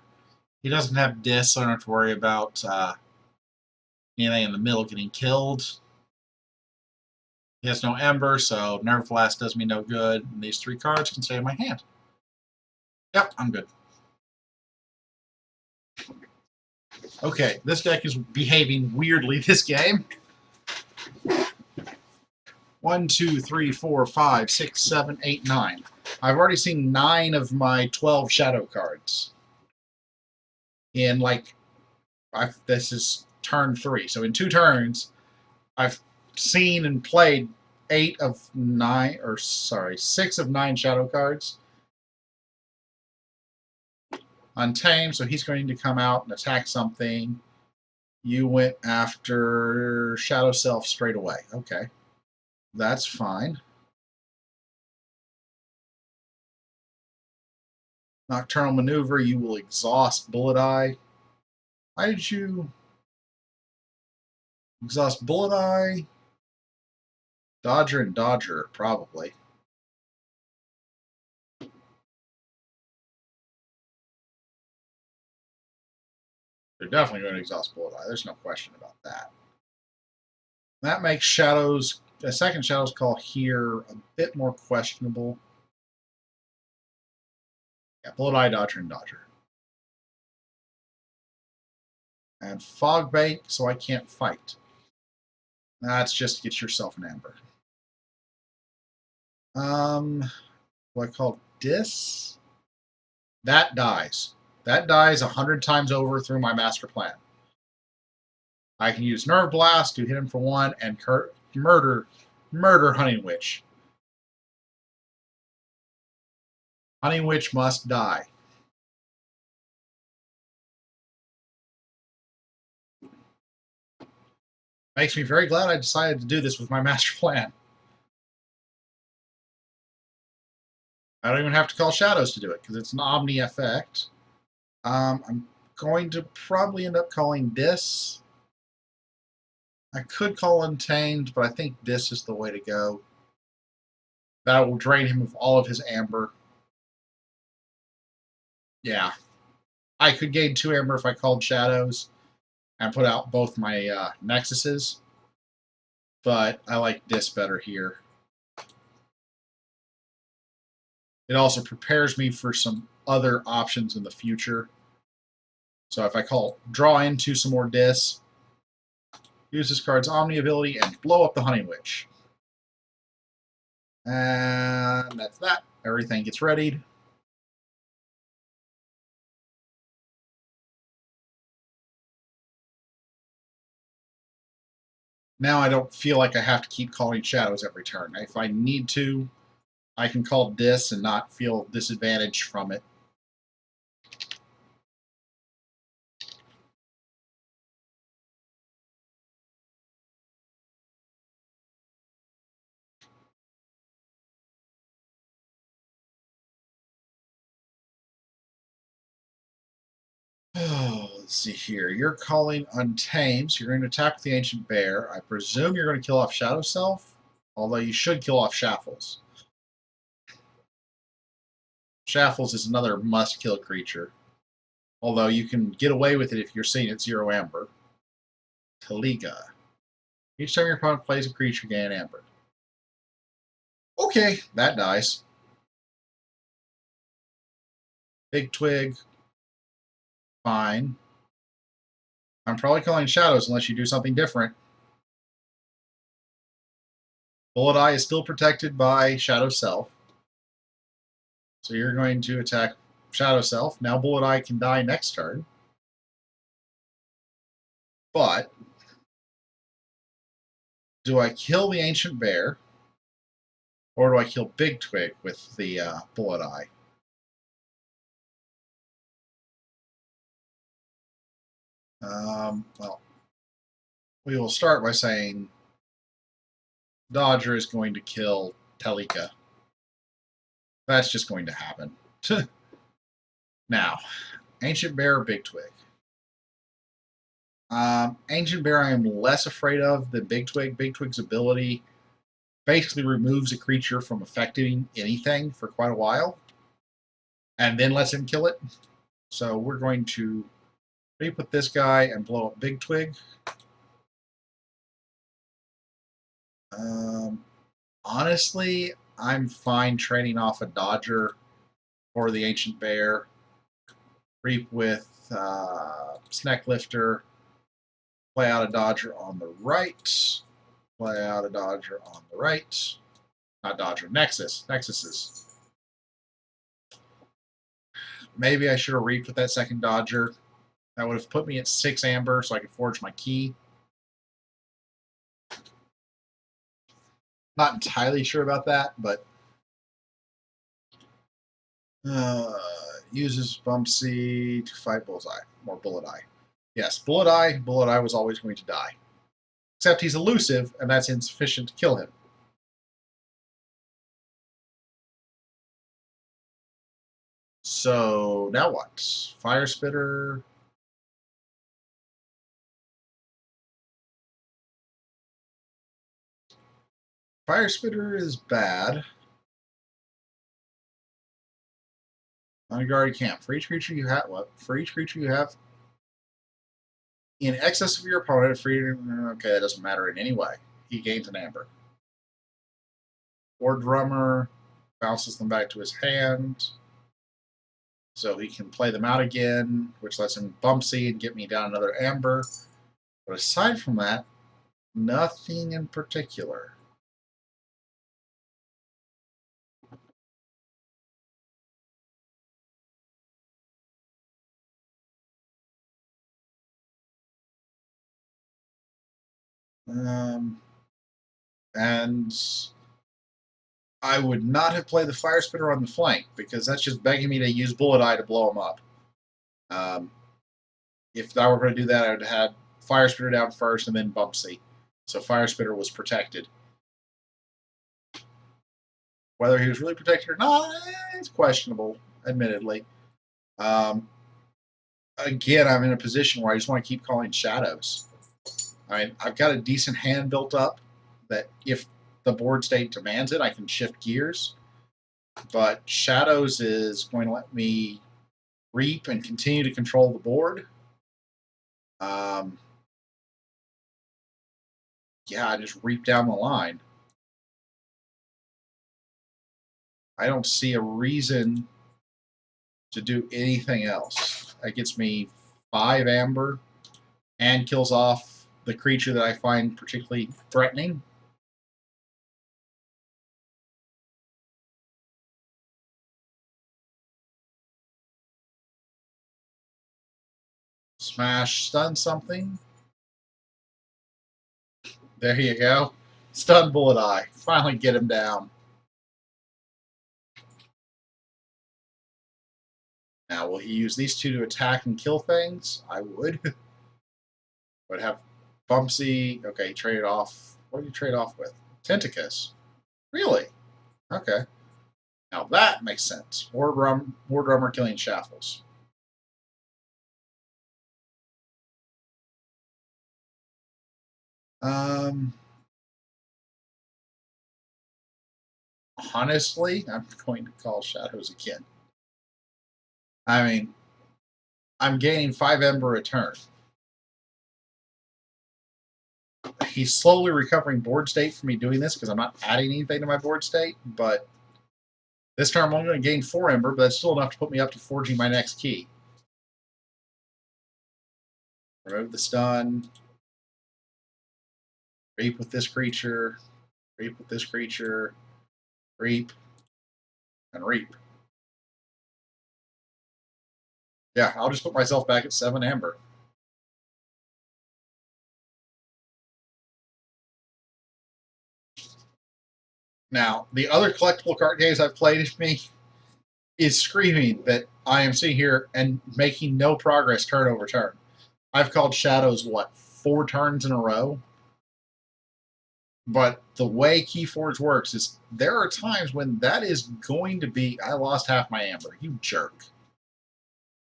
He doesn't have Dis, so I don't have to worry about anything in the middle getting killed. He has no Ember, so Nerve Blast does me no good. And these 3 cards can stay in my hand. Yep, I'm good. Okay, this deck is behaving weirdly this game. 1, 2, 3, 4, 5, 6, 7, 8, 9. I've already seen 9 of my 12 shadow cards. In this is turn 3. So in 2 turns, I've seen and played 6 of 9 shadow cards. Untamed, so he's going to come out and attack something. You went after Shadow Self straight away. Okay. That's fine. Nocturnal Maneuver, you will exhaust Bullet Eye. Why did you exhaust Bullet Eye? Dodger and Dodger, probably. They're definitely going to exhaust Bullet Eye. There's no question about that. That makes Shadows, a second Shadows call here, a bit more questionable. Yeah, Bullet Eye, Dodger, and Dodger. And Fog Bank, so I can't fight. That's just to get yourself an Amber. What I call Dis? That dies. That dies 100 times over through my master plan. I can use Nerve Blast to hit him for 1 and murder Hunting Witch. Hunting Witch must die. Makes me very glad I decided to do this with my master plan. I don't even have to call Shadows to do it because it's an Omni effect. I'm going to probably end up calling this. I could call Untamed, but I think this is the way to go. That will drain him of all of his amber. Yeah. I could gain 2 amber if I called Shadows and put out both my Nexuses, but I like this better here. It also prepares me for some other options in the future. So if I draw into some more Dis, use this card's Omni ability, and blow up the Hunting Witch. And that's that. Everything gets readied. Now I don't feel like I have to keep calling Shadows every turn. If I need to, I can call Dis and not feel disadvantaged from it. Oh, let's see here. You're calling Untamed, so you're going to attack with the Ancient Bear. I presume you're going to kill off Shadow Self, although you should kill off Shaffles. Shaffles is another must-kill creature, although you can get away with it if you're seeing it 0 amber. Taliga. Each time your opponent plays a creature, gain amber. Okay, that dies. Big Twig. Fine. I'm probably calling Shadows unless you do something different. Bullet Eye is still protected by Shadow Self. So you're going to attack Shadow Self. Now Bullet Eye can die next turn. But do I kill the Ancient Bear? Or do I kill Big Twig with the Bullet Eye? Well, we will start by saying Dodger is going to kill Telika. That's just going to happen. Now, Ancient Bear or Big Twig? Ancient Bear I am less afraid of than Big Twig. Big Twig's ability basically removes a creature from affecting anything for quite a while and then lets him kill it. So we're going to re-put this guy and blow up Big Twig. Honestly, I'm fine trading off a Dodger for the Ancient Bear. Reap with Snack Lifter. Play out a Dodger on the right. Play out a Dodger on the right. Not Dodger, Nexus. Nexuses. Maybe I should have reaped with that second Dodger. That would have put me at 6 amber so I could forge my key. Not entirely sure about that, but uses Bumpsy to fight Bullseye, or Bullet Eye. Yes, Bullet Eye. Bullet Eye was always going to die. Except he's elusive, and that's insufficient to kill him. So, now what? Fire Spitter. Fire Spitter is bad. Unguarded camp. For each creature you have, what? For each creature you have in excess of your opponent, okay, that doesn't matter in any way. He gains an amber. Or Drummer bounces them back to his hand. So he can play them out again, which lets him Bumpsy and get me down another amber. But aside from that, nothing in particular. And I would not have played the Fire Spitter on the flank because that's just begging me to use Bullet Eye to blow him up. If I were going to do that, I would have had Fire Spitter down first and then Bumpsy. So Fire Spitter was protected. Whether he was really protected or not, it's questionable, admittedly. Again, I'm in a position where I just want to keep calling shadows. I mean, I've got a decent hand built up that if the board state demands it, I can shift gears. But shadows is going to let me reap and continue to control the board. Yeah, I just reap down the line. I don't see a reason to do anything else. That gets me 5 amber and kills off the creature that I find particularly threatening. Smash, stun something. There you go. Stun Bullet Eye. Finally get him down. Now, will he use these two to attack and kill things? I would. Would have Bumpsy. Okay, trade it off. What do you trade off with? Tentacus. Really? Okay. Now that makes sense. War Drummer killing Shaffles. Honestly, I'm going to call Shadows again. I mean, I'm gaining 5 Ember a turn. He's slowly recovering board state from me doing this because I'm not adding anything to my board state, but this turn I'm only going to gain 4 Ember, but that's still enough to put me up to forging my next key. Remove the stun. Reap with this creature. Reap with this creature. Reap. And reap. Yeah, I'll just put myself back at 7 Amber. Now, the other collectible card games I've played with me is screaming that I am sitting here and making no progress turn over turn. I've called Shadows, what, 4 turns in a row? But the way Keyforge works is there are times when that is going to be, I lost half my Amber, you jerk.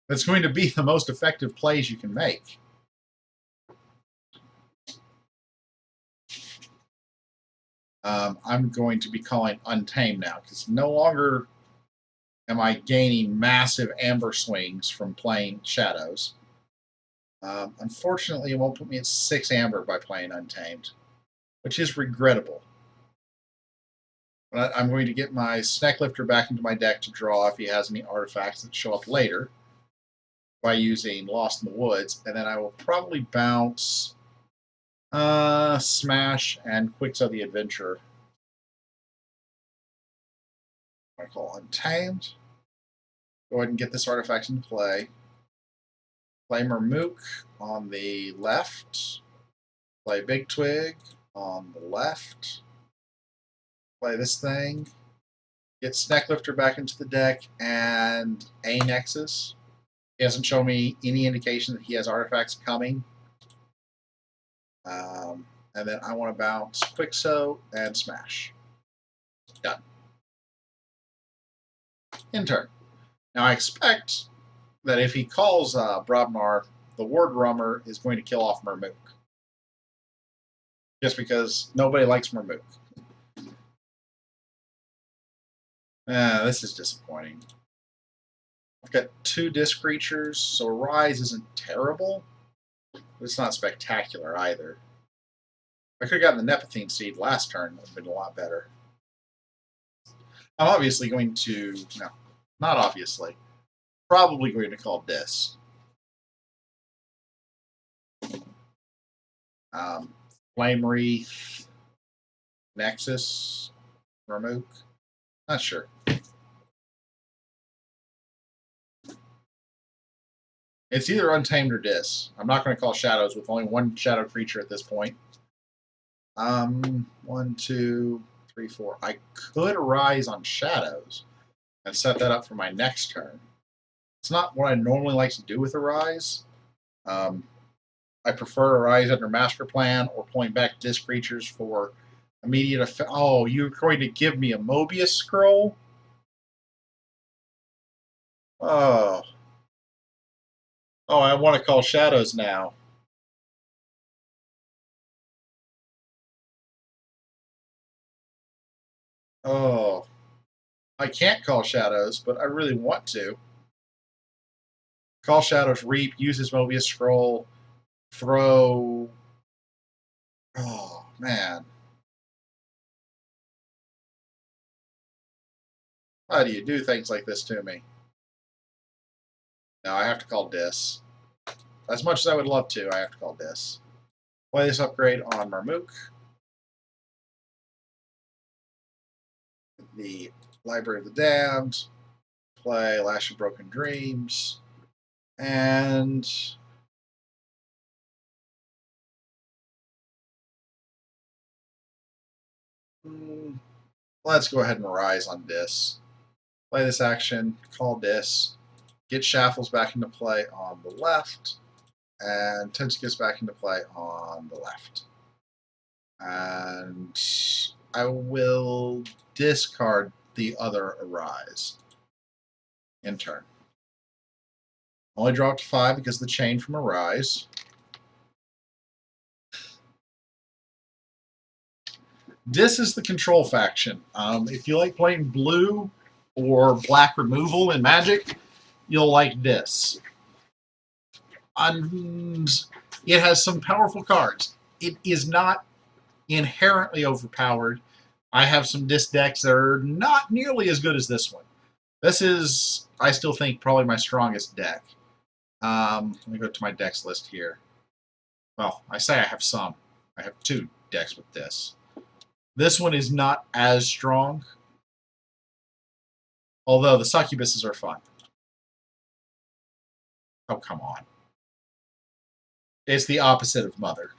That's going to be the most effective plays you can make. I'm going to be calling Untamed now, because no longer am I gaining massive Amber swings from playing Shadows. Unfortunately, it won't put me at 6 Amber by playing Untamed, which is regrettable. But I'm going to get my Snack Lifter back into my deck to draw if he has any artifacts that show up later by using Lost in the Woods, and then I will probably bounce Smash and Quixo the Adventurer. I call Untamed. Go ahead and get this artifact into play. Play Mermook on the left. Play Big Twig on the left. Play this thing. Get Snack Lifter back into the deck and a Nexus. He hasn't shown me any indication that he has artifacts coming. And then I want to bounce Quixo and Smash. Done. In turn. Now I expect that if he calls Brobnar, the War Drummer is going to kill off Mermook. Just because nobody likes Mermook. This is disappointing. I've got 2 disc creatures, so Rise isn't terrible, but it's not spectacular either. I could have gotten the Nepothene Seed last turn, it would have been a lot better. I'm obviously going to, no, not obviously, probably going to call this. Flame Wreath, Nexus, Ramook, not sure. It's either Untamed or Dis. I'm not going to call Shadows with only 1 shadow creature at this point. 1, 2, 3, 4. I could Arise on Shadows and set that up for my next turn. It's not what I normally like to do with Arise. I prefer Arise under Master Plan or pulling back disc creatures for immediate effect. Oh, you're going to give me a Mobius Scroll? Oh. Oh, I want to call Shadows now. Oh. I can't call Shadows, but I really want to. Call Shadows, Reap, use his Mobius Scroll, throw. Oh, man. Why do you do things like this to me? No, I have to call Dis. As much as I would love to, I have to call Dis. Play this upgrade on Marmook. The Library of the Damned. Play Lash of Broken Dreams. And let's go ahead and Rise on Dis. Play this action, call Dis, get Shaffles back into play on the left, and Tentacus back into play on the left. And I will discard the other Arise in turn. Only draw up to 5 because of the chain from Arise. Dis is the control faction. If you like playing blue or black removal in Magic, you'll like Dis. And it has some powerful cards. It is not inherently overpowered. I have some Dis decks that are not nearly as good as this one. This is, I still think, probably my strongest deck. Let me go to my decks list here. Well, I say I have some. I have 2 decks with this. This one is not as strong, although the succubuses are fun. Oh, come on. It's the opposite of Mother.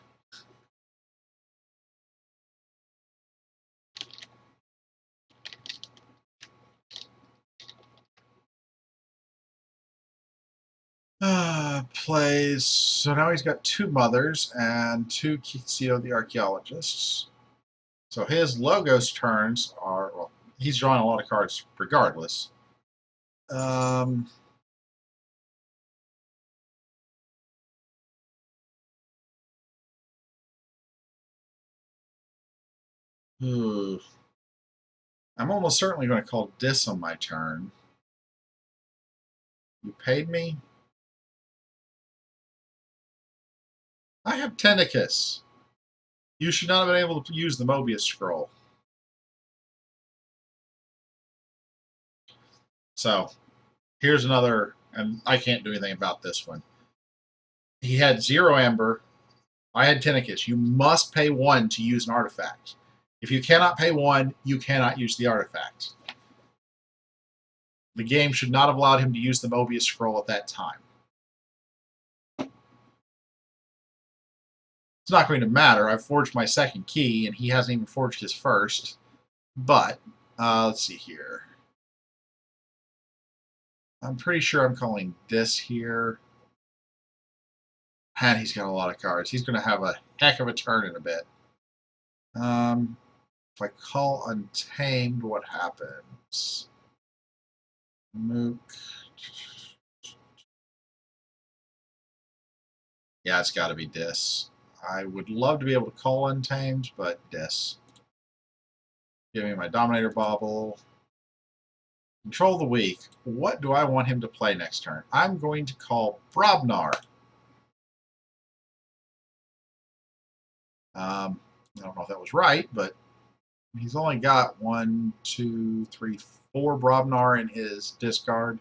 Plays. So now he's got 2 Mothers and 2 Kitsio the Archaeologists. So his Logos turns are, well, he's drawing a lot of cards regardless. I'm almost certainly going to call Dis on my turn. You paid me? I have Tentacus. You should not have been able to use the Mobius Scroll. So, here's another, and I can't do anything about this one. He had 0 Amber. I had Tentacus. You must pay 1 to use an artifact. If you cannot pay 1, you cannot use the artifact. The game should not have allowed him to use the Mobius Scroll at that time. It's not going to matter. I've forged my second key, and he hasn't even forged his first. But, let's see here. I'm pretty sure I'm calling Dis here. And he's got a lot of cards. He's going to have a heck of a turn in a bit. If I call Untamed, what happens? Mook. Yeah, it's got to be Dis. I would love to be able to call Untamed, but Dis. Give me my Dominator Bauble. Control the Weak. What do I want him to play next turn? I'm going to call Brobnar. I don't know if that was right, but he's only got 1, 2, 3, 4 Brobnar in his discard.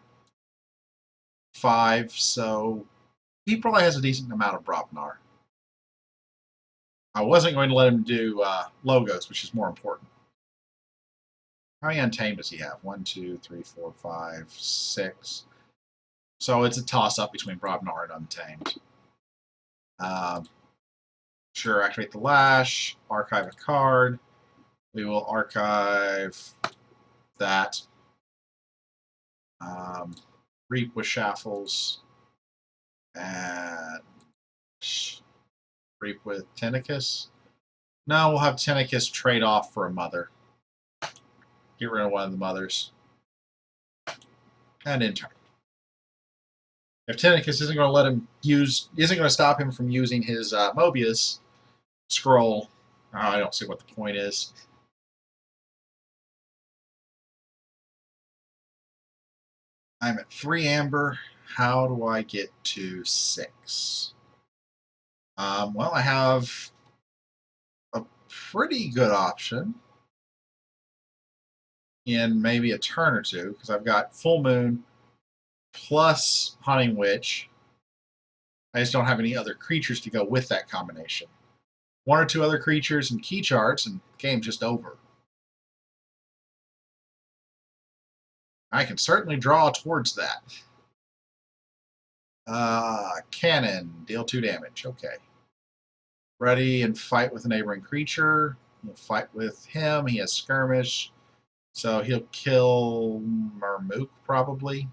5, so he probably has a decent amount of Brobnar. I wasn't going to let him do Logos, which is more important. How many Untamed does he have? 1, 2, 3, 4, 5, 6. So it's a toss-up between Brobnar and Untamed. Sure, activate the lash, archive a card. We will archive that. Reap with Shaffles. And reap with Tentacus. No, we'll have Tentacus trade off for a mother. Get rid of one of the mothers. And in turn. If Tentacus isn't going to let him isn't going to stop him from using his Mobius scroll, I don't see what the point is. I'm at 3 amber. How do I get to 6? Well, I have a pretty good option in maybe a turn or two, because I've got Full Moon plus Hunting Witch. I just don't have any other creatures to go with that combination. 1 or 2 other creatures and key charts, and the game's just over. I can certainly draw towards that. Cannon, deal 2 damage. Okay. Ready and fight with a neighboring creature. We'll fight with him. He has skirmish. So he'll kill Marmook, probably.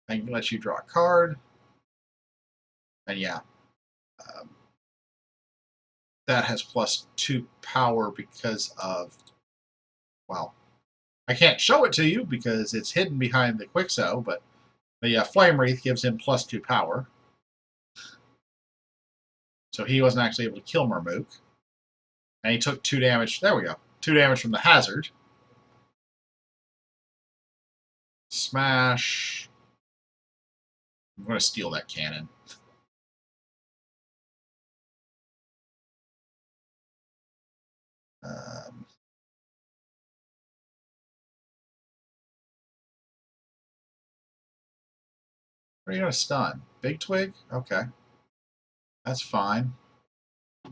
I can let you draw a card. And yeah. That has +2 power because of, well, I can't show it to you because it's hidden behind the Quixo, but the Flame Wreath gives him +2 power. So he wasn't actually able to kill Marmook. And he took 2 damage. There we go. 2 damage from the hazard. Smash. I'm going to steal that cannon. What are you going to stun? Big Twig? Okay. That's fine. I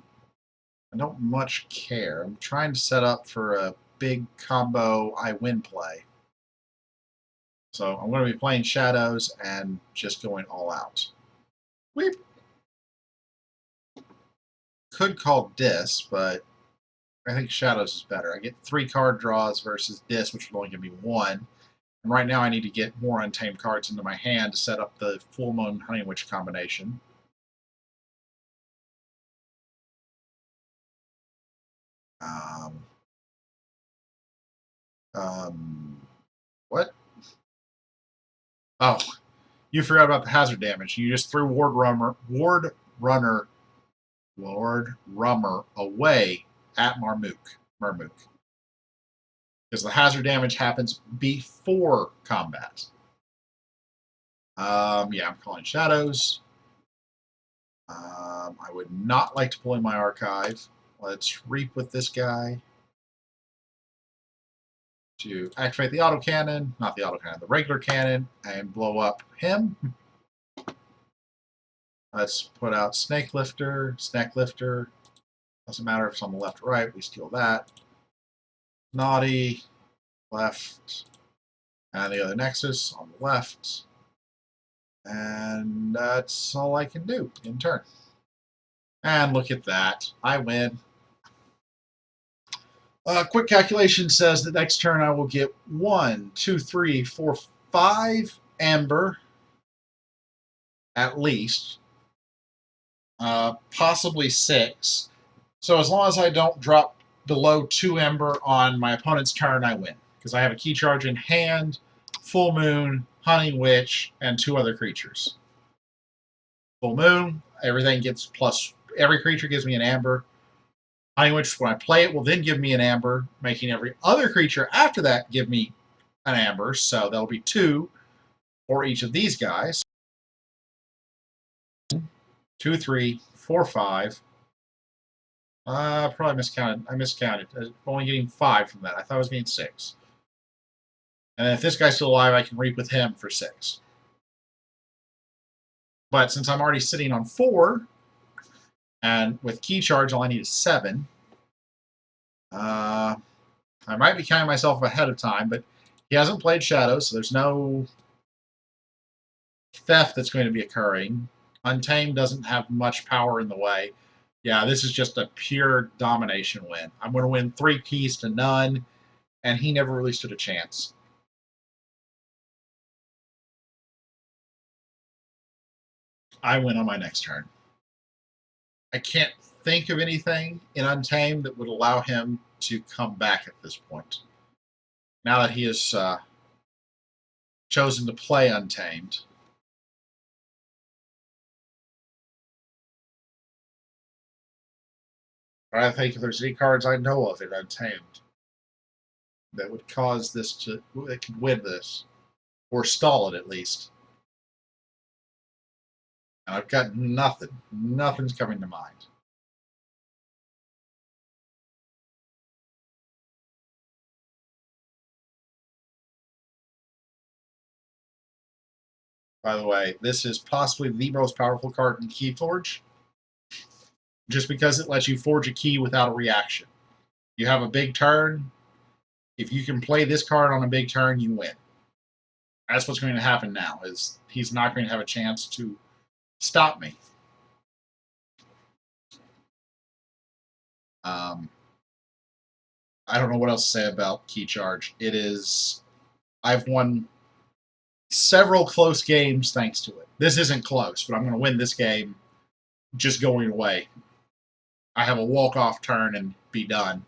don't much care. I'm trying to set up for a big combo I win play. So I'm going to be playing Shadows and just going all out. We could call Dis, but I think Shadows is better. I get 3 card draws versus Dis, which will only give me 1. And right now I need to get more Untamed cards into my hand to set up the Full Moon Hunting Witch combination. What? Oh, you forgot about the hazard damage. You just threw Ward Rummer away at Marmook. Because the hazard damage happens before combat. Yeah, I'm calling Shadows. I would not like to pull in my archive. Let's reap with this guy to activate the autocannon, not the autocannon, the regular cannon, and blow up him. Let's put out Snake Lifter. Doesn't matter if it's on the left or right, we steal that. Naughty, left, and the other Nexus on the left. And that's all I can do in turn. And look at that, I win. Quick calculation says that next turn I will get 1, 2, 3, 4, 5 amber, at least. Possibly 6. So as long as I don't drop below 2 ember on my opponent's turn, I win. Because I have a key charge in hand, Full Moon, Hunting Witch, and 2 other creatures. Full Moon, everything gets every creature gives me an amber. Hunting Witch, when I play it, will then give me an amber, making every other creature after that give me an amber. So there'll be 2 for each of these guys. 2, 3, 4, 5. Probably miscounted. I miscounted. I'm only getting 5 from that. I thought I was getting 6. And if this guy's still alive, I can reap with him for 6. But since I'm already sitting on 4, and with key charge, all I need is 7. I might be counting myself ahead of time, but he hasn't played Shadows, so there's no theft that's going to be occurring. Untamed doesn't have much power in the way. Yeah, this is just a pure domination win. I'm going to win 3 keys to none, and he never really stood a chance. I win on my next turn. I can't think of anything in Untamed that would allow him to come back at this point. Now that he has chosen to play Untamed. I think if there's any cards I know of in Untamed that would cause this to, that could win this, or stall it at least. And I've got nothing. Nothing's coming to mind. By the way, this is possibly the most powerful card in Keyforge, just because it lets you forge a key without a reaction. You have a big turn. If you can play this card on a big turn, you win. That's what's going to happen now, is he's not going to have a chance to stop me. I don't know what else to say about Key Charge. It is... I've won several close games thanks to it. This isn't close, but I'm going to win this game just going away. I have a walk-off turn and be done.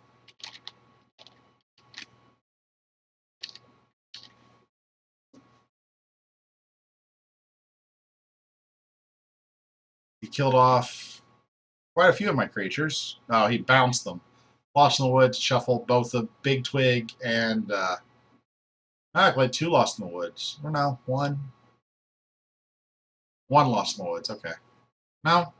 He killed off quite a few of my creatures. Oh, he bounced them. Lost in the Woods, shuffled both a Big Twig and... I played 2 Lost in the Woods. Or no, 1. 1 Lost in the Woods, okay. No.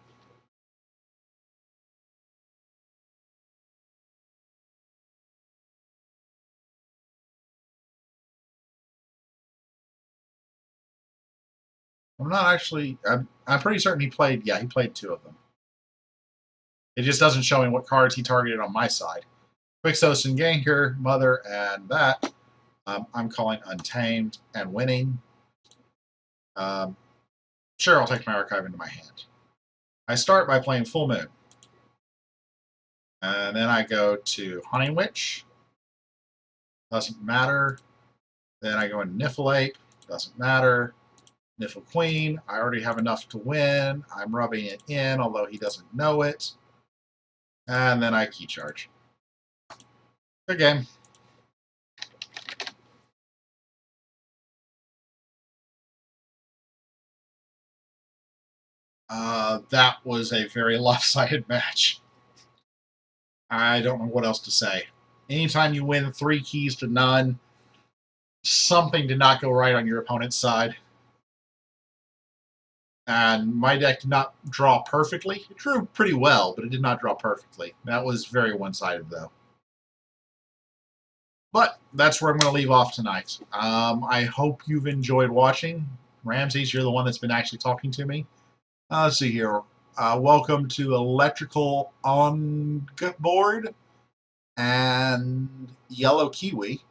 I'm not actually... I'm pretty certain he played... Yeah, he played 2 of them. It just doesn't show me what cards he targeted on my side. Quixos and Ganker, Mother, and that. I'm calling Untamed and winning. Sure, I'll take my archive into my hand. I start by playing Full Moon. And then I go to Hunting Witch. Doesn't matter. Then I go into Niffle-Ape. Doesn't matter. Niffle Queen. I already have enough to win. I'm rubbing it in, although he doesn't know it. And then I Key Charge. Good game. That was a very lopsided match. I don't know what else to say. Anytime you win 3 keys to none, something did not go right on your opponent's side. And my deck did not draw perfectly. It drew pretty well, but it did not draw perfectly. That was very one-sided, though. But that's where I'm going to leave off tonight. I hope you've enjoyed watching. Ramses, you're the one that's been actually talking to me. Let's see here. Welcome to Electrical On Board and Yellow Kiwi,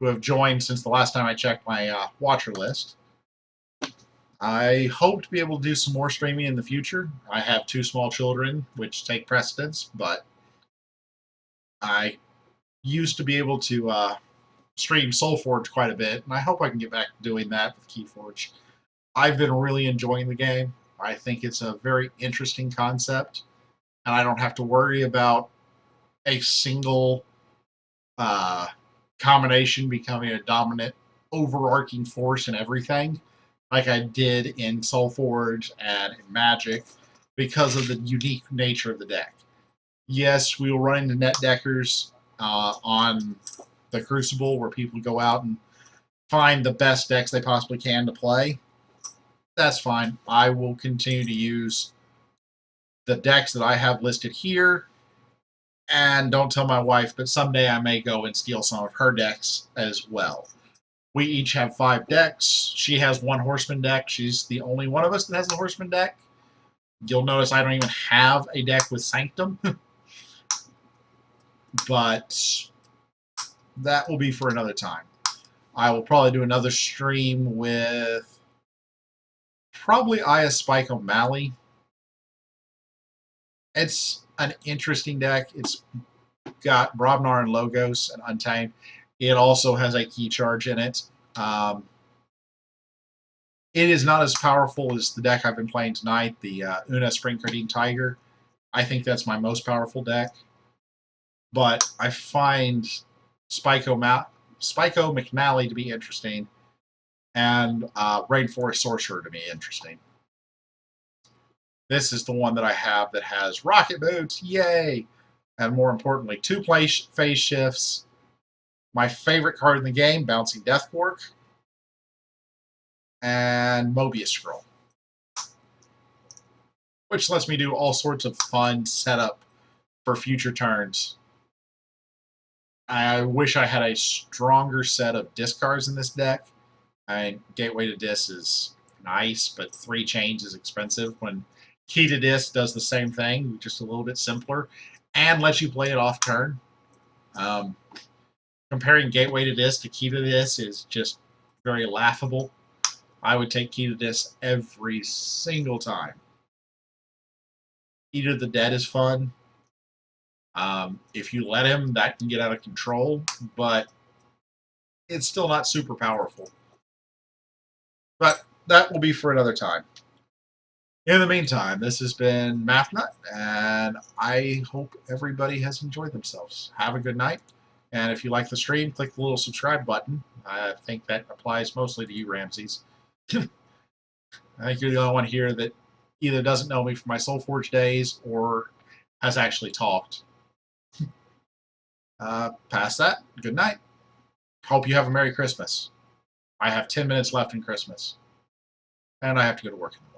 who have joined since the last time I checked my watcher list. I hope to be able to do some more streaming in the future. I have 2 small children, which take precedence, but I used to be able to stream SoulForge quite a bit, and I hope I can get back to doing that with Keyforge. I've been really enjoying the game. I think it's a very interesting concept, and I don't have to worry about a single combination becoming a dominant, overarching force in everything, like I did in SoulForge and in Magic, because of the unique nature of the deck. Yes, we will run into net deckers on the Crucible, where people go out and find the best decks they possibly can to play. That's fine. I will continue to use the decks that I have listed here. And don't tell my wife, but someday I may go and steal some of her decks as well. We each have 5 decks. She has 1 Horseman deck. She's the only one of us that has the Horseman deck. You'll notice I don't even have a deck with Sanctum. But that will be for another time. I will probably do another stream with probably Aya Spike O'Malley. It's an interesting deck. It's got Brobnar and Logos and Untamed. It also has a key charge in it. It is not as powerful as the deck I've been playing tonight, the Oona Springcardine Tiger. I think that's my most powerful deck. But I find Spyco McNally to be interesting, and Rainforest Sorcerer to be interesting. This is the one that I have that has Rocket Boots, yay! And more importantly, 2 phase shifts. My favorite card in the game, Bouncing Deathquark, and Mobius Scroll, which lets me do all sorts of fun setup for future turns. I wish I had a stronger set of discards in this deck. Gateway to Dis is nice, but 3 chains is expensive when Key to Dis does the same thing, just a little bit simpler, and lets you play it off turn. Comparing Gateway to Dis to Key to Dis is just very laughable. I would take Key to Dis every single time. Eater of the Dead is fun. If you let him, that can get out of control, but it's still not super powerful. But that will be for another time. In the meantime, this has been MathNut, and I hope everybody has enjoyed themselves. Have a good night, and if you like the stream, click the little subscribe button. I think that applies mostly to you, Ramses. I think you're the only one here that either doesn't know me from my SoulForge days or has actually talked. Past that, good night. Hope you have a Merry Christmas. I have 10 minutes left in Christmas, and I have to go to work in the morning.